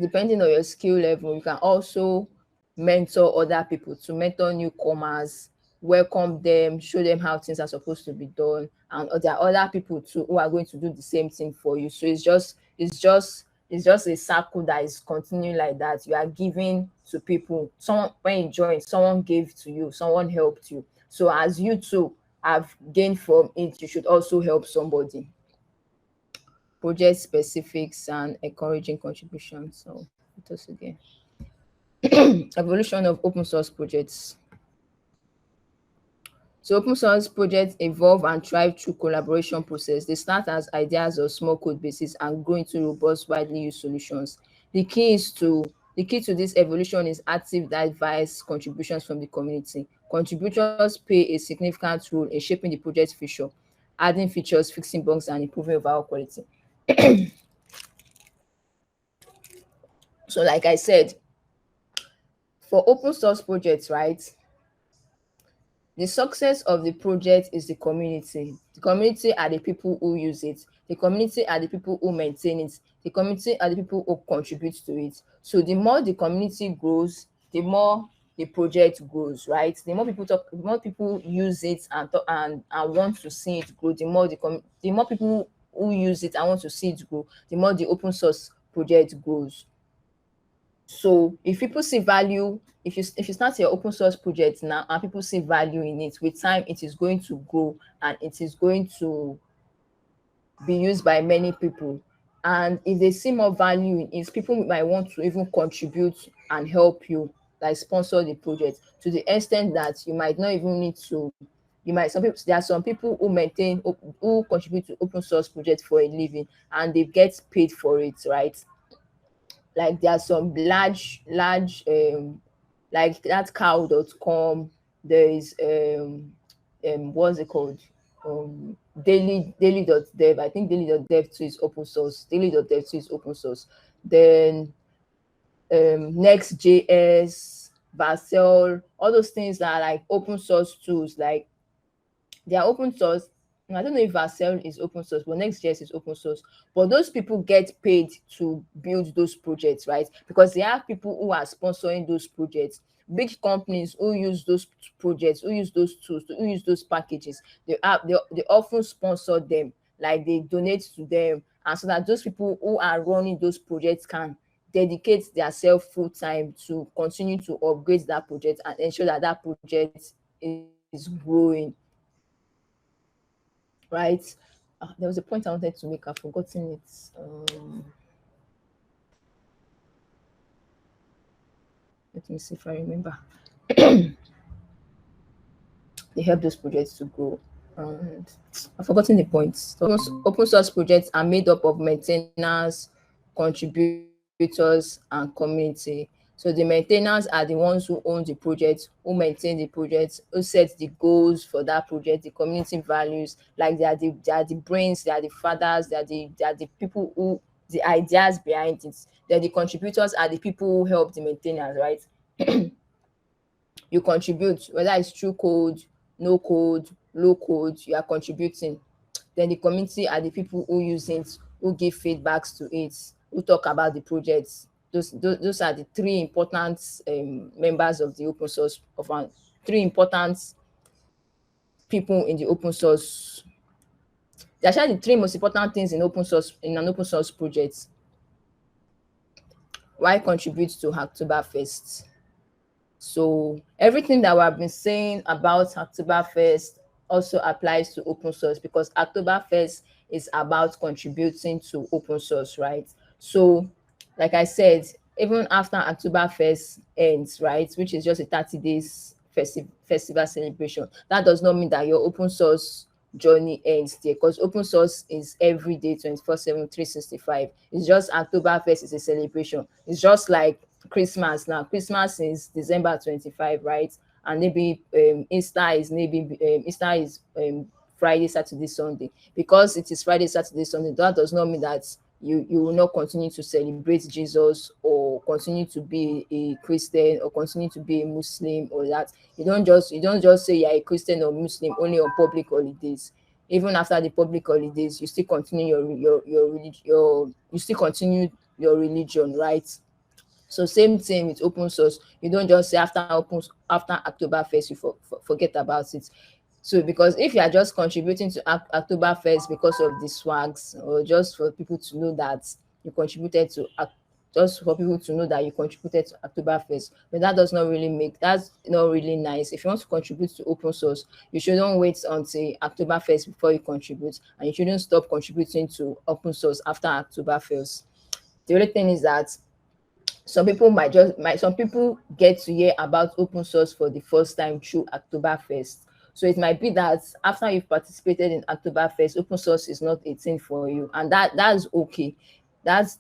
depending on your skill level, you can also mentor other people, to mentor newcomers, welcome them, show them how things are supposed to be done. And there are other people too who are going to do the same thing for you. So it's just a circle that is continuing like that. You are giving to people. Someone, when you join, someone gave to you, someone helped you. So as you too have gained from it, you should also help somebody. Project specifics and encouraging contributions. So it was again. Evolution of open source projects. So open source projects evolve and thrive through collaboration process. They start as ideas or small code bases and grow into robust, widely used solutions. The key to this evolution is active, diverse contributions from the community. Contributors play a significant role in shaping the project future. adding features, fixing bugs, and improving overall quality. So like I said, for open source projects, right, the success of the project is the community. The community are the people who use it. The community are the people who maintain it. The community are the people who contribute to it. So the more the community grows, the more the project grows, right? The more people talk, the more people use it and and want to see it grow, the more people who use it and want to see it grow, the more the open source project grows. So if people see value, if you start your open source project now and people see value in it, with time it is going to grow and it is going to be used by many people. And if they see more value in it, people might want to even contribute and help you, like sponsor the project, to the extent that you might not even need to. You might some people There are some people who who contribute to open source projects for a living and they get paid for it, right? Like there are some large like that cow.com. There is what's it called, daily.dev. I think daily.dev too is open source. Daily.dev too is open source. Then Next.js, Vercel, all those things that are like open source tools. Like they are open source. I don't know if Vercel is open source, but Next.js is open source. But those people get paid to build those projects, right? Because they have people who are sponsoring those projects. Big companies who use those projects, who use those tools, who use those packages, they often sponsor them, like they donate to them, and so that those people who are running those projects can dedicate themselves full time to continue to upgrade that project and ensure that that project is growing, right? There was a point I wanted to make. I've forgotten it. Let me see if I remember. They help those projects to grow. And I've forgotten the points. So open source projects are made up of maintainers, contributors, and community. So the maintainers are the ones who own the project, who maintain the project, who set the goals for that project, the community values. Like they are the brains, they are the fathers, they are the people who the ideas behind it. Then the contributors are the people who help the maintainers, right? You contribute, whether it's through code, no code, low code, you are contributing. Then the community are the people who use it, who give feedbacks to it, who talk about the projects. Those are the three important members of the open source of our three important people in the open source. They're actually the three most important things in open source in an open source project. Why contribute to Hacktoberfest? So everything that we have been saying about Hacktoberfest also applies to open source, because Hacktoberfest is about contributing to open source, right? So, like I said, even after Hacktoberfest ends, right, which is just a 30 days festival celebration, that does not mean that your open source journey ends there, because open source is every day 24/7 365. It's just Hacktoberfest is a celebration. It's just like Christmas now. Christmas is December 25, right? And maybe Easter is Friday, Saturday, Sunday. Because it is Friday, Saturday, Sunday, that does not mean that you will not continue to celebrate Jesus, or continue to be a Christian, or continue to be a Muslim, or that. You don't just say you're a Christian or Muslim only on public holidays. Even after the public holidays, you still continue you still continue your religion, right? So same thing with open source. You don't just say after Oktoberfest you forget about it. So because if you are just contributing to Oktoberfest because of the swags, or just for people to know that you contributed to just for people to know that you contributed to Oktoberfest, but that's not really nice. If you want to contribute to open source, you shouldn't wait until Oktoberfest before you contribute, and you shouldn't stop contributing to open source after Oktoberfest. The only thing is that some people get to hear about open source for the first time through Oktoberfest. So it might be that after you've participated in Oktoberfest, open source is not a thing for you, and that's okay. That's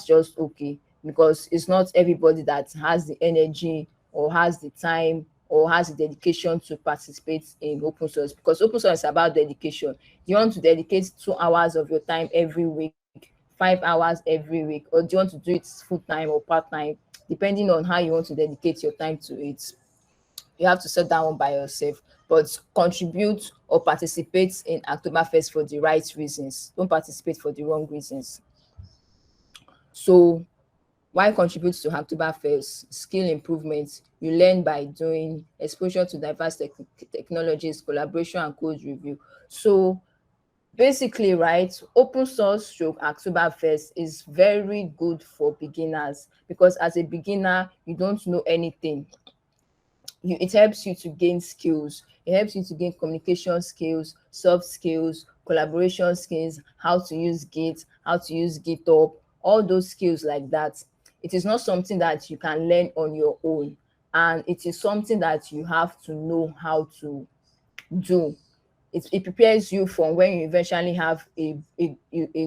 just okay, because it's not everybody that has the energy or has the time or has the dedication to participate in open source, because open source is about dedication. You want to dedicate 2 hours of your time every week, 5 hours every week, or do you want to do it full time or part time, depending on how you want to dedicate your time to it. You have to set that one by yourself, but contribute or participate in Oktoberfest for the right reasons. Don't participate for the wrong reasons. So why contribute to Hacktoberfest? Skill improvement. You learn by doing, exposure to diverse technologies, collaboration and code review. So basically, right, open source stroke Hacktoberfest is very good for beginners, because as a beginner, you don't know anything. It helps you to gain skills. It helps you to gain communication skills, soft skills, collaboration skills, how to use Git, how to use GitHub, all those skills like that. It is not something that you can learn on your own, and it is something that you have to know how to do. It prepares you for when you eventually have a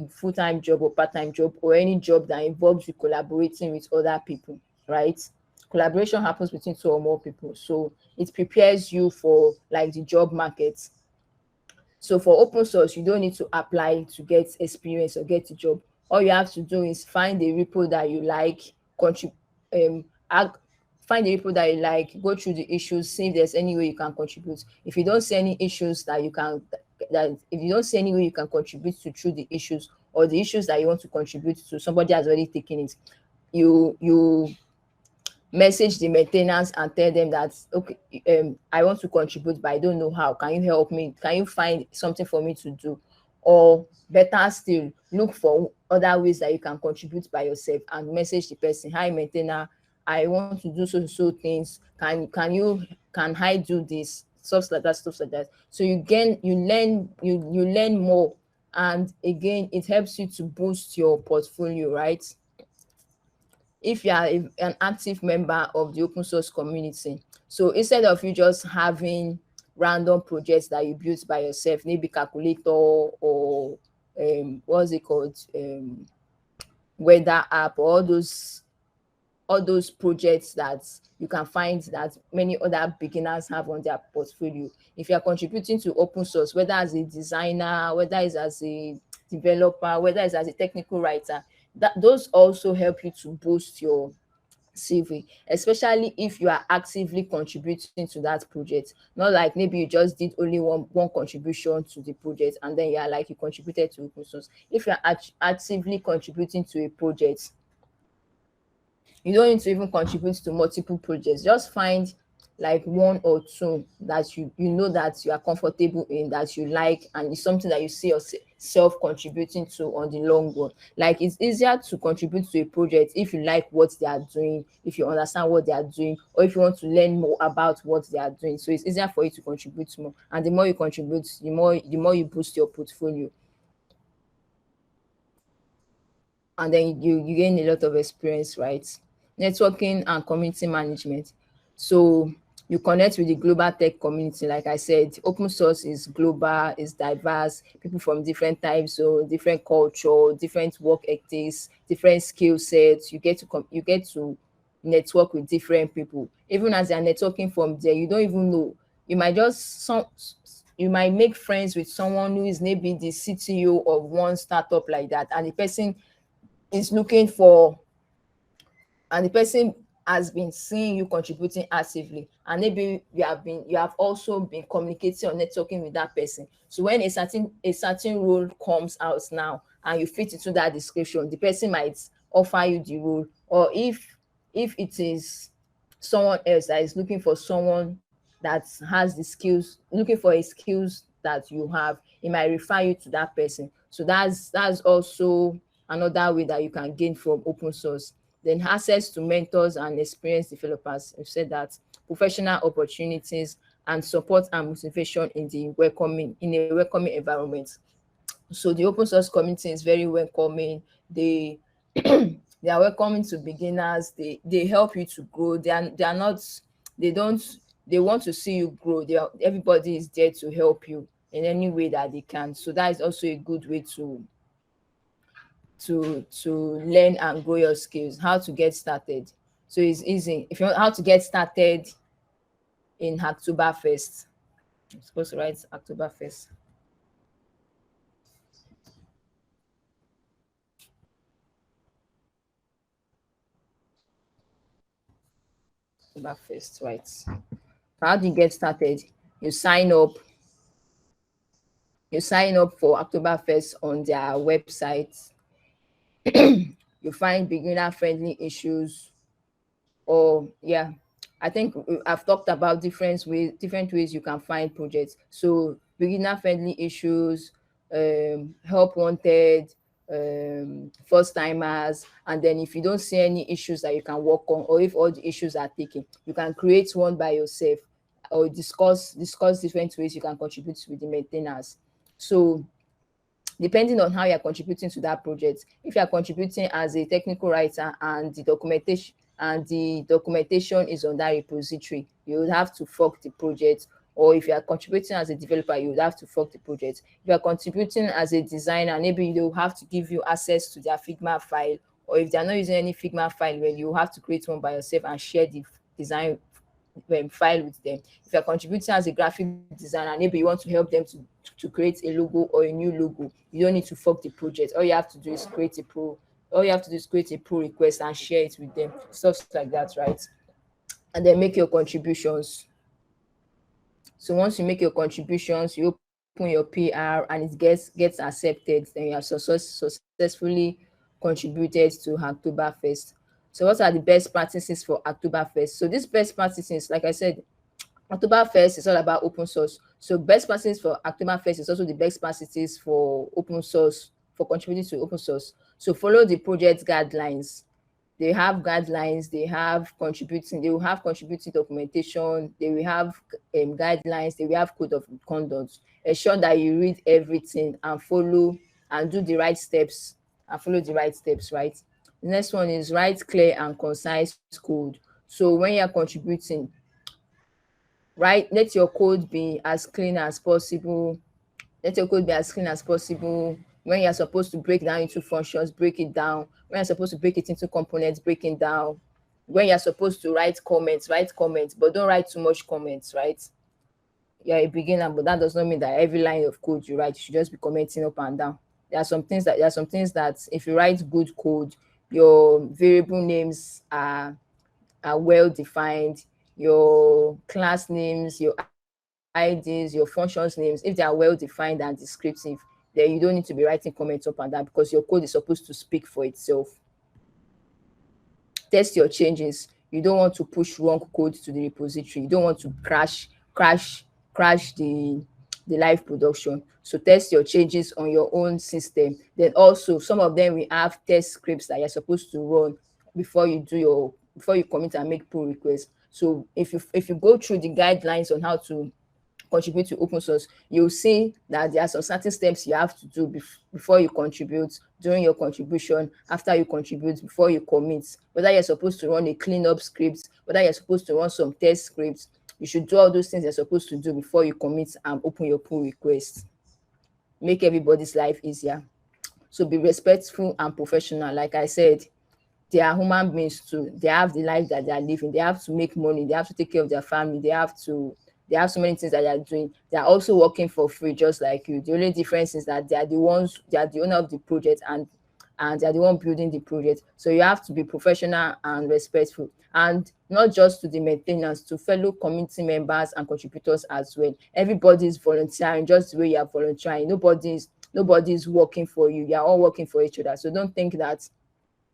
full-time job or part-time job, or any job that involves you collaborating with other people, right? Collaboration happens between two or more people, so it prepares you for like the job market. So for open source, you don't need to apply to get experience or get a job. All you have to do is find a repo that you like, contribute, ag- find a repo that you like, go through the issues, see if there's any way you can contribute. If you don't see any issues that you can, that if you don't see any way you can contribute to through the issues, or the issues that you want to contribute to, somebody has already taken it. You message the maintenance and tell them that, okay, I want to contribute but I don't know how, can you help me, can you find something for me to do? Or better still, look for other ways that you can contribute by yourself and message the person, hi maintainer, I want to do so things, can I do this, stuff like that. So you gain, you learn more, and again it helps you to boost your portfolio, right? If you are an active member of the open source community. So instead of you just having random projects that you built by yourself, maybe calculator or what's it called, weather app, or all those projects that you can find that many other beginners have on their portfolio. If you are contributing to open source, whether as a designer, whether it's as a developer, whether it's as a technical writer, that those also help you to boost your CV, especially if you are actively contributing to that project. Not like maybe you just did only one contribution to the project and then you are like you contributed to open source. If you are actively contributing to a project, you don't need to even contribute to multiple projects. Just find like one or two that you know that you are comfortable in, that you like, and it's something that you see yourself contributing to on the long run. Like it's easier to contribute to a project if you like what they are doing, if you understand what they are doing, or if you want to learn more about what they are doing. So it's easier for you to contribute more, and the more you contribute, the more you boost your portfolio, and then you gain a lot of experience, right? Networking and community management. So you connect with the global tech community. Like I said, open source is global, is diverse, people from different types, so different culture, different work ethics, different skill sets. You get to network with different people. Even as you're networking from there, you don't even know. You might just you might make friends with someone who is maybe the CTO of one startup like that, and the person is looking for, and the person has been seeing you contributing actively, and maybe you have also been communicating or networking with that person. So when a certain role comes out now and you fit into that description, the person might offer you the role. Or if it is someone else that is looking for someone that has the skills, looking for a skills that you have, it might refer you to that person. So that's also another way that you can gain from open source. Then access to mentors and experienced developers. We've said that. Professional opportunities and support and motivation in a welcoming environment. So the open source community is very welcoming. They they are welcoming to beginners. They help you to grow. They are not, they don't, they want to see you grow. Everybody is there to help you in any way that they can. So that is also a good way to learn and grow your skills. How to get started. So it's easy. If you want how to get started, in Hacktoberfest. I'm supposed to write Hacktoberfest. Hacktoberfest, right? How do you get started? You sign up. You sign up for Oktoberfest on their website. You find beginner friendly issues, or yeah, I think I've talked about different ways you can find projects. So beginner friendly issues, help wanted, first timers, and then if you don't see any issues that you can work on, or if all the issues are taken, you can create one by yourself, or discuss different ways you can contribute with the maintainers. So depending on how you're contributing to that project, if you're contributing as a technical writer and the documentation is on that repository, you would have to fork the project. Or if you are contributing as a developer, you would have to fork the project. If you are contributing as a designer, maybe they will have to give you access to their Figma file, or if they are not using any Figma file, well, you have to create one by yourself and share the design file with them. If you're contributing as a graphic designer, maybe you want to help them to create a logo or a new logo, you don't need to fork the project. All you have to do is create a pull request and share it with them, stuff like that, right? And then make your contributions. So once you make your contributions, you open your PR and it gets accepted, then you have successfully contributed to Hacktoberfest. So what are the best practices for Hacktoberfest? So these best practices, like I said, Oktoberfest is all about open source. So best practices for Oktoberfest is also the best practices for open source, for contributing to open source. So follow the project guidelines. They have guidelines, they will have contributing documentation, they will have guidelines, they will have code of conduct. Ensure that you read everything and follow and do the right steps and follow the right steps, right? The next one is write clear and concise code. So when you're contributing, let your code be as clean as possible. When you're supposed to break down into functions, break it down. When you're supposed to break it into components, break it down. When you're supposed to write comments, but don't write too much comments, right? You're a beginner, but that does not mean that every line of code you write, you should just be commenting up and down. There are some things that if you write good code, your variable names are well defined, your class names, your IDs, your functions names, if they are well defined and descriptive, then you don't need to be writing comments up and down because your code is supposed to speak for itself. Test your changes. You don't want to push wrong code to the repository. You don't want to crash the live production. So test your changes on your own system. Then also some of them we have test scripts that you're supposed to run before you commit and make pull requests. So if you go through the guidelines on how to contribute to open source, you'll see that there are some certain steps you have to do before you contribute, during your contribution, after you contribute, before you commit. Whether you're supposed to run a cleanup script, whether you're supposed to run some test scripts, you should do all those things you're supposed to do before you commit and open your pull request. Make everybody's life easier. So be respectful and professional. Like I said, they are human beings too. They have the life that they are living. They have to make money. They have to take care of their family. They have so many things that they are doing. They are also working for free, just like you. The only difference is that they are the owner of the project, and they are the one building the project. So you have to be professional and respectful, and not just to the maintainers, to fellow community members and contributors as well. Everybody is volunteering just the way you are volunteering. Nobody's working for you. You are all working for each other. So don't think that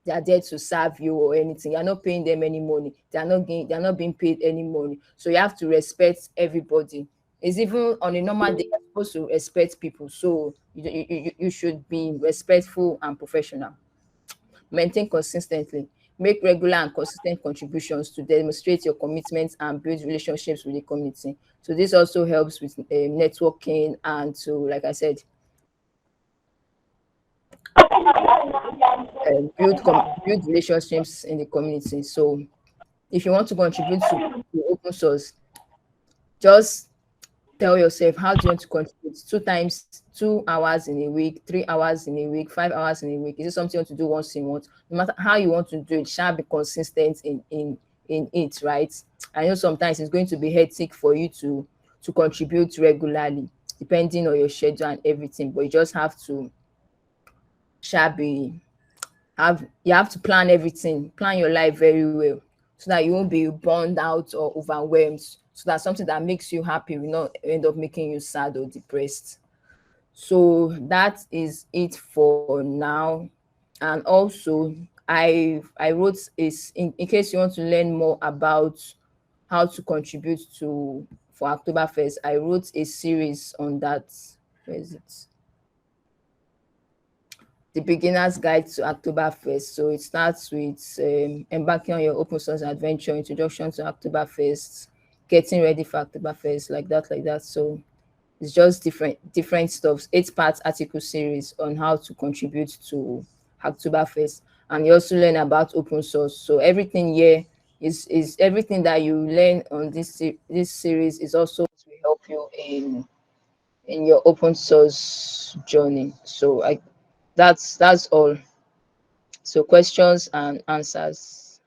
they are there to serve you or anything. You're not paying them any money. They're not being paid any money. So you have to respect everybody. It's even on a normal day, you're supposed to respect people. So you should be respectful and professional. Maintain consistently. Make regular and consistent contributions to demonstrate your commitment and build relationships with the community. So this also helps with networking and to, like I said, build relationships in the community. So if you want to contribute to open source, just tell yourself, how do you want to contribute? 2 hours in a week, 3 hours in a week, 5 hours in a week? Is it something you want to do once in a month? No matter how you want to do it, shall be consistent in it, right? I know sometimes it's going to be hectic for you to contribute regularly, depending on your schedule and everything. But you just have to be have you have to plan everything, plan your life very well, so that you won't be burned out or overwhelmed. So that something that makes you happy will not end up making you sad or depressed. So that is it for now. And also, I wrote is in case you want to learn more about how to contribute to for Oktoberfest, I wrote a series on that. Where is it? The beginner's guide to Oktoberfest. So it starts with embarking on your open source adventure, introduction to Oktoberfest, getting ready for Oktoberfest, like that. So it's just different stuff. 8 part article series on how to contribute to Hacktoberfest, and you also learn about open source. So everything here is everything that you learn on this series is also to help you in your open source journey. So I that's all. So questions and answers.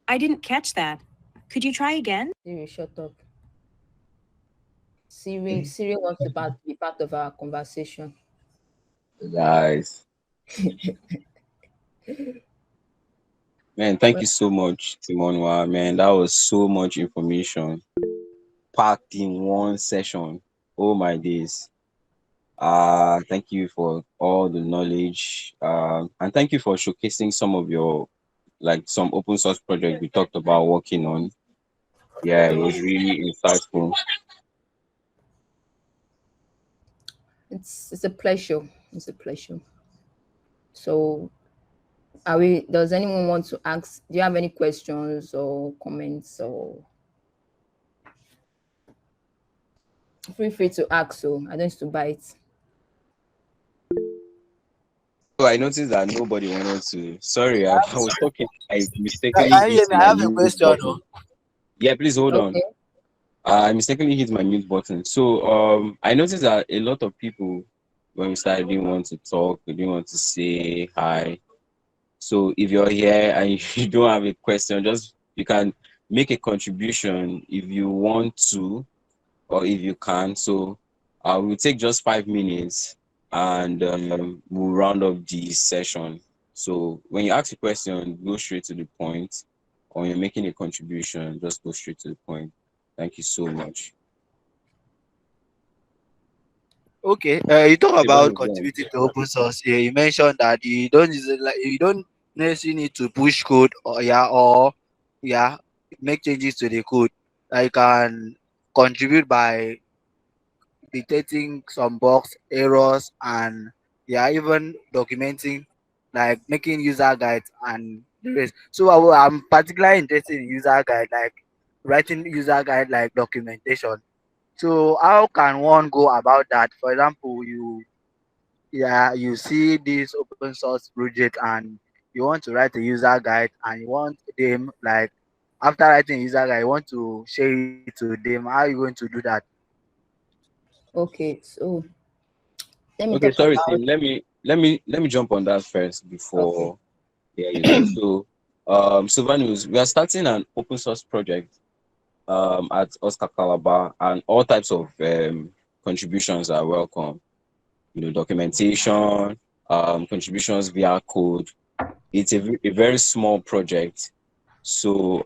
I didn't catch that. Could you try again? Siri, shut up. Siri wants to be part of our conversation. Guys, man, thank you so much, Timonwa. Man, that was so much information packed in one session. Oh my days. Thank you for all the knowledge. And thank you for showcasing some of your like some open source project we talked about working on. Yeah, it was really insightful. It's a pleasure. It's a pleasure. So are we does anyone want to ask, do you have any questions or comments, or feel free to ask, so I don't need to bite. So I noticed that nobody wanted to. Sorry, I was talking. I mistakenly Can you hit hear me? I my have a mute question. button. Yeah, please hold on. Okay. I mistakenly hit my mute button. So I noticed that a lot of people when we started didn't want to talk, they didn't want to say hi. So if you're here and you don't have a question, just you can make a contribution if you want to or if you can. So we'll take just 5 minutes and we'll round up the session. So when you ask a question, go straight to the point. Or when you're making a contribution, just go straight to the point. Thank you so much. Okay, you talk Stefan about is on. contributing to open source. Yeah, you mentioned that you don't necessarily need to push code or make changes to the code. I can contribute by detecting some bugs, errors, and even documenting, like making user guides and the rest. So I'm particularly interested in user guide, like writing user guide like documentation. So how can one go about that? For example, you see this open source project and you want to write a user guide and you want them like after writing a user guide, you want to share it to them. How are you going to do that? Okay, so let me Okay, talk sorry, about. Tim. Let me jump on that first Okay. before you go. So Sylvanus, we are starting an open source project at OSCA Calabar, and all types of contributions are welcome. Documentation, contributions via code. It's a very small project. So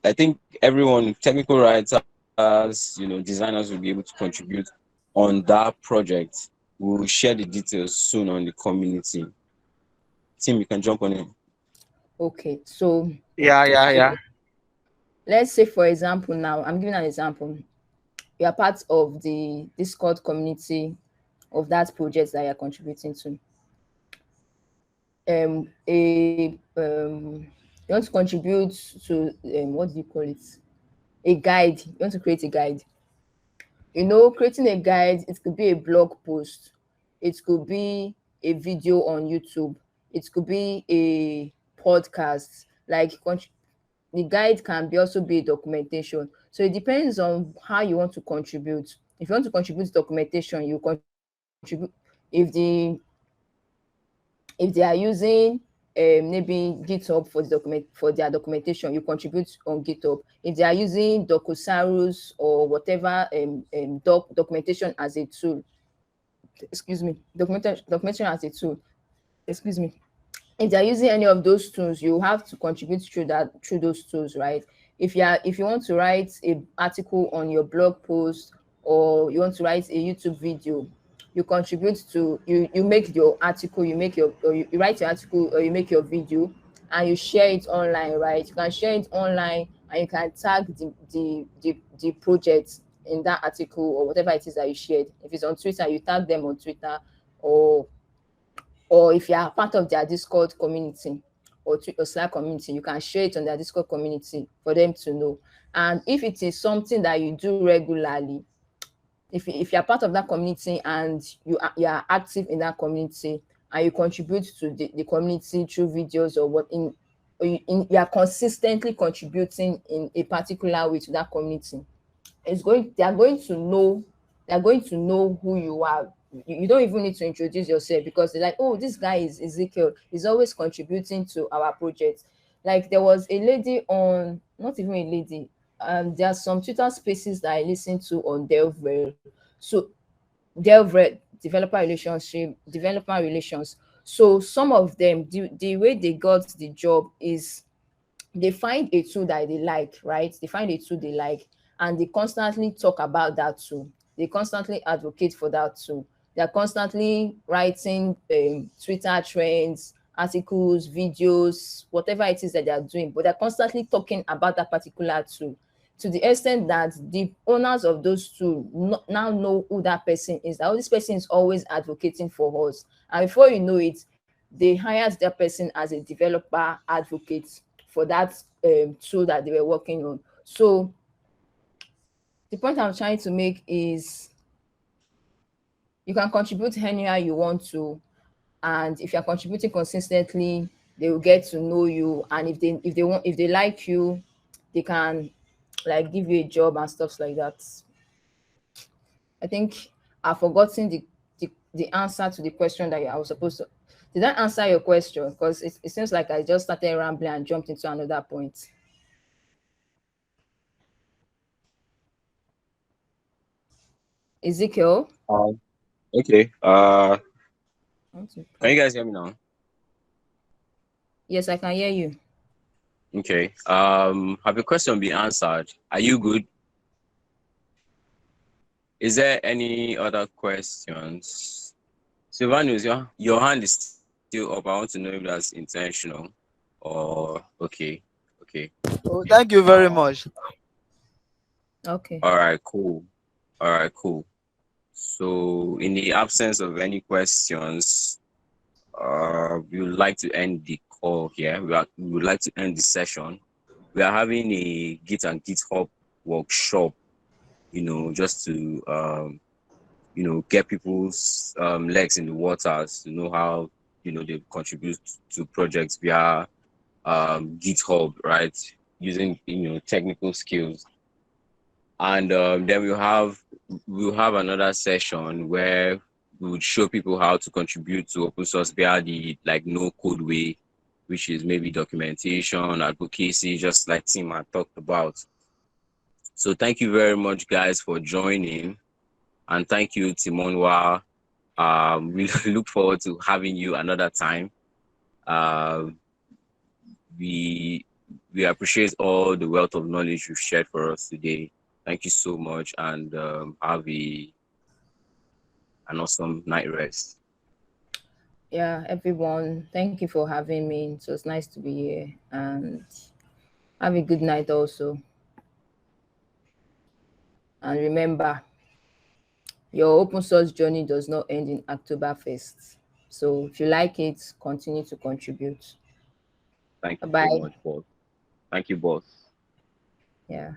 I think everyone, technical writers, designers will be able to contribute on that project. We'll share the details soon on the community. Tim, you can jump on it. Okay, so Yeah. let's say for example, now I'm giving an example. You are part of the Discord community of that project that you're contributing to. You want to contribute to what do you call it? A guide. You want to create a guide. Creating a guide, it could be a blog post, it could be a video on YouTube, it could be a podcast. Like the guide can be also be a documentation. So it depends on how you want to contribute. If you want to contribute documentation, you contribute if they are using maybe GitHub for their documentation, you contribute on GitHub. If they are using Docusaurus or whatever documentation as a tool, documentation as a tool, excuse me, if they're using any of those tools, you have to contribute through those tools, right? If you want to write a article on your blog post, or you want to write a YouTube video, you contribute to you make your article, you write your article, or you make your video, and you share it online, right? You can share it online, and you can tag the project in that article or whatever it is that you shared. If it's on Twitter, you tag them on Twitter, or if you are part of their Discord community or Slack community, you can share it on their Discord community for them to know. And if it is something that you do regularly, if you are part of that community and you are active in that community, and you contribute to the community through videos or you are consistently contributing in a particular way to that community, they are going to know who you are. You don't even need to introduce yourself, because they're like, oh, this guy is Ezekiel, he's always contributing to our project. Like, there was a lady on, not even a lady, there are some Twitter spaces that I listen to on DelveRel. So DelveRel, developer relations. So some of them, the way they got the job is they find a tool that they like, right? They find a tool they like, and they constantly talk about that tool. They constantly advocate for that tool. They're constantly writing Twitter trends, articles, videos, whatever it is that they're doing, but they're constantly talking about that particular tool, to the extent that the owners of those tools now know who that person is. That this person is always advocating for us. And before you know it, they hired that person as a developer advocate for that tool that they were working on. So the point I'm trying to make is, you can contribute anywhere you want to, and if you're contributing consistently, they will get to know you. And if they like you, they can like give you a job and stuff like that. I think I've forgotten the answer to the question that I was supposed to. Did that answer your question? Because it seems like I just started rambling and jumped into another point. Ezekiel? Okay. Okay. Can you guys hear me now? Yes, I can hear you. Okay. Have your question been answered? Are you good? Is there any other questions? Sylvanus, your hand is still up. I want to know if that's intentional or okay. Okay. Oh, thank you very much. Okay. All right, cool. All right, cool. So in the absence of any questions, we would like to end the call here. We would like to end the session. We are having a Git and GitHub workshop, just to get people's legs in the waters to know how they contribute to projects via GitHub, right? Using technical skills. And then we'll have another session where we would show people how to contribute to open source via the no code way, which is maybe documentation, advocacy, just like Tim had talked about. So thank you very much, guys, for joining, and thank you, Timonwa. We look forward to having you another time. We appreciate all the wealth of knowledge you've shared for us today. Thank you so much, and have an awesome night rest. Yeah, everyone, thank you for having me. It was nice to be here, and have a good night also. And remember, your open source journey does not end in Hacktoberfest. So if you like it, continue to contribute. Thank you Bye. so much, boss. Thank you, boss. Yeah.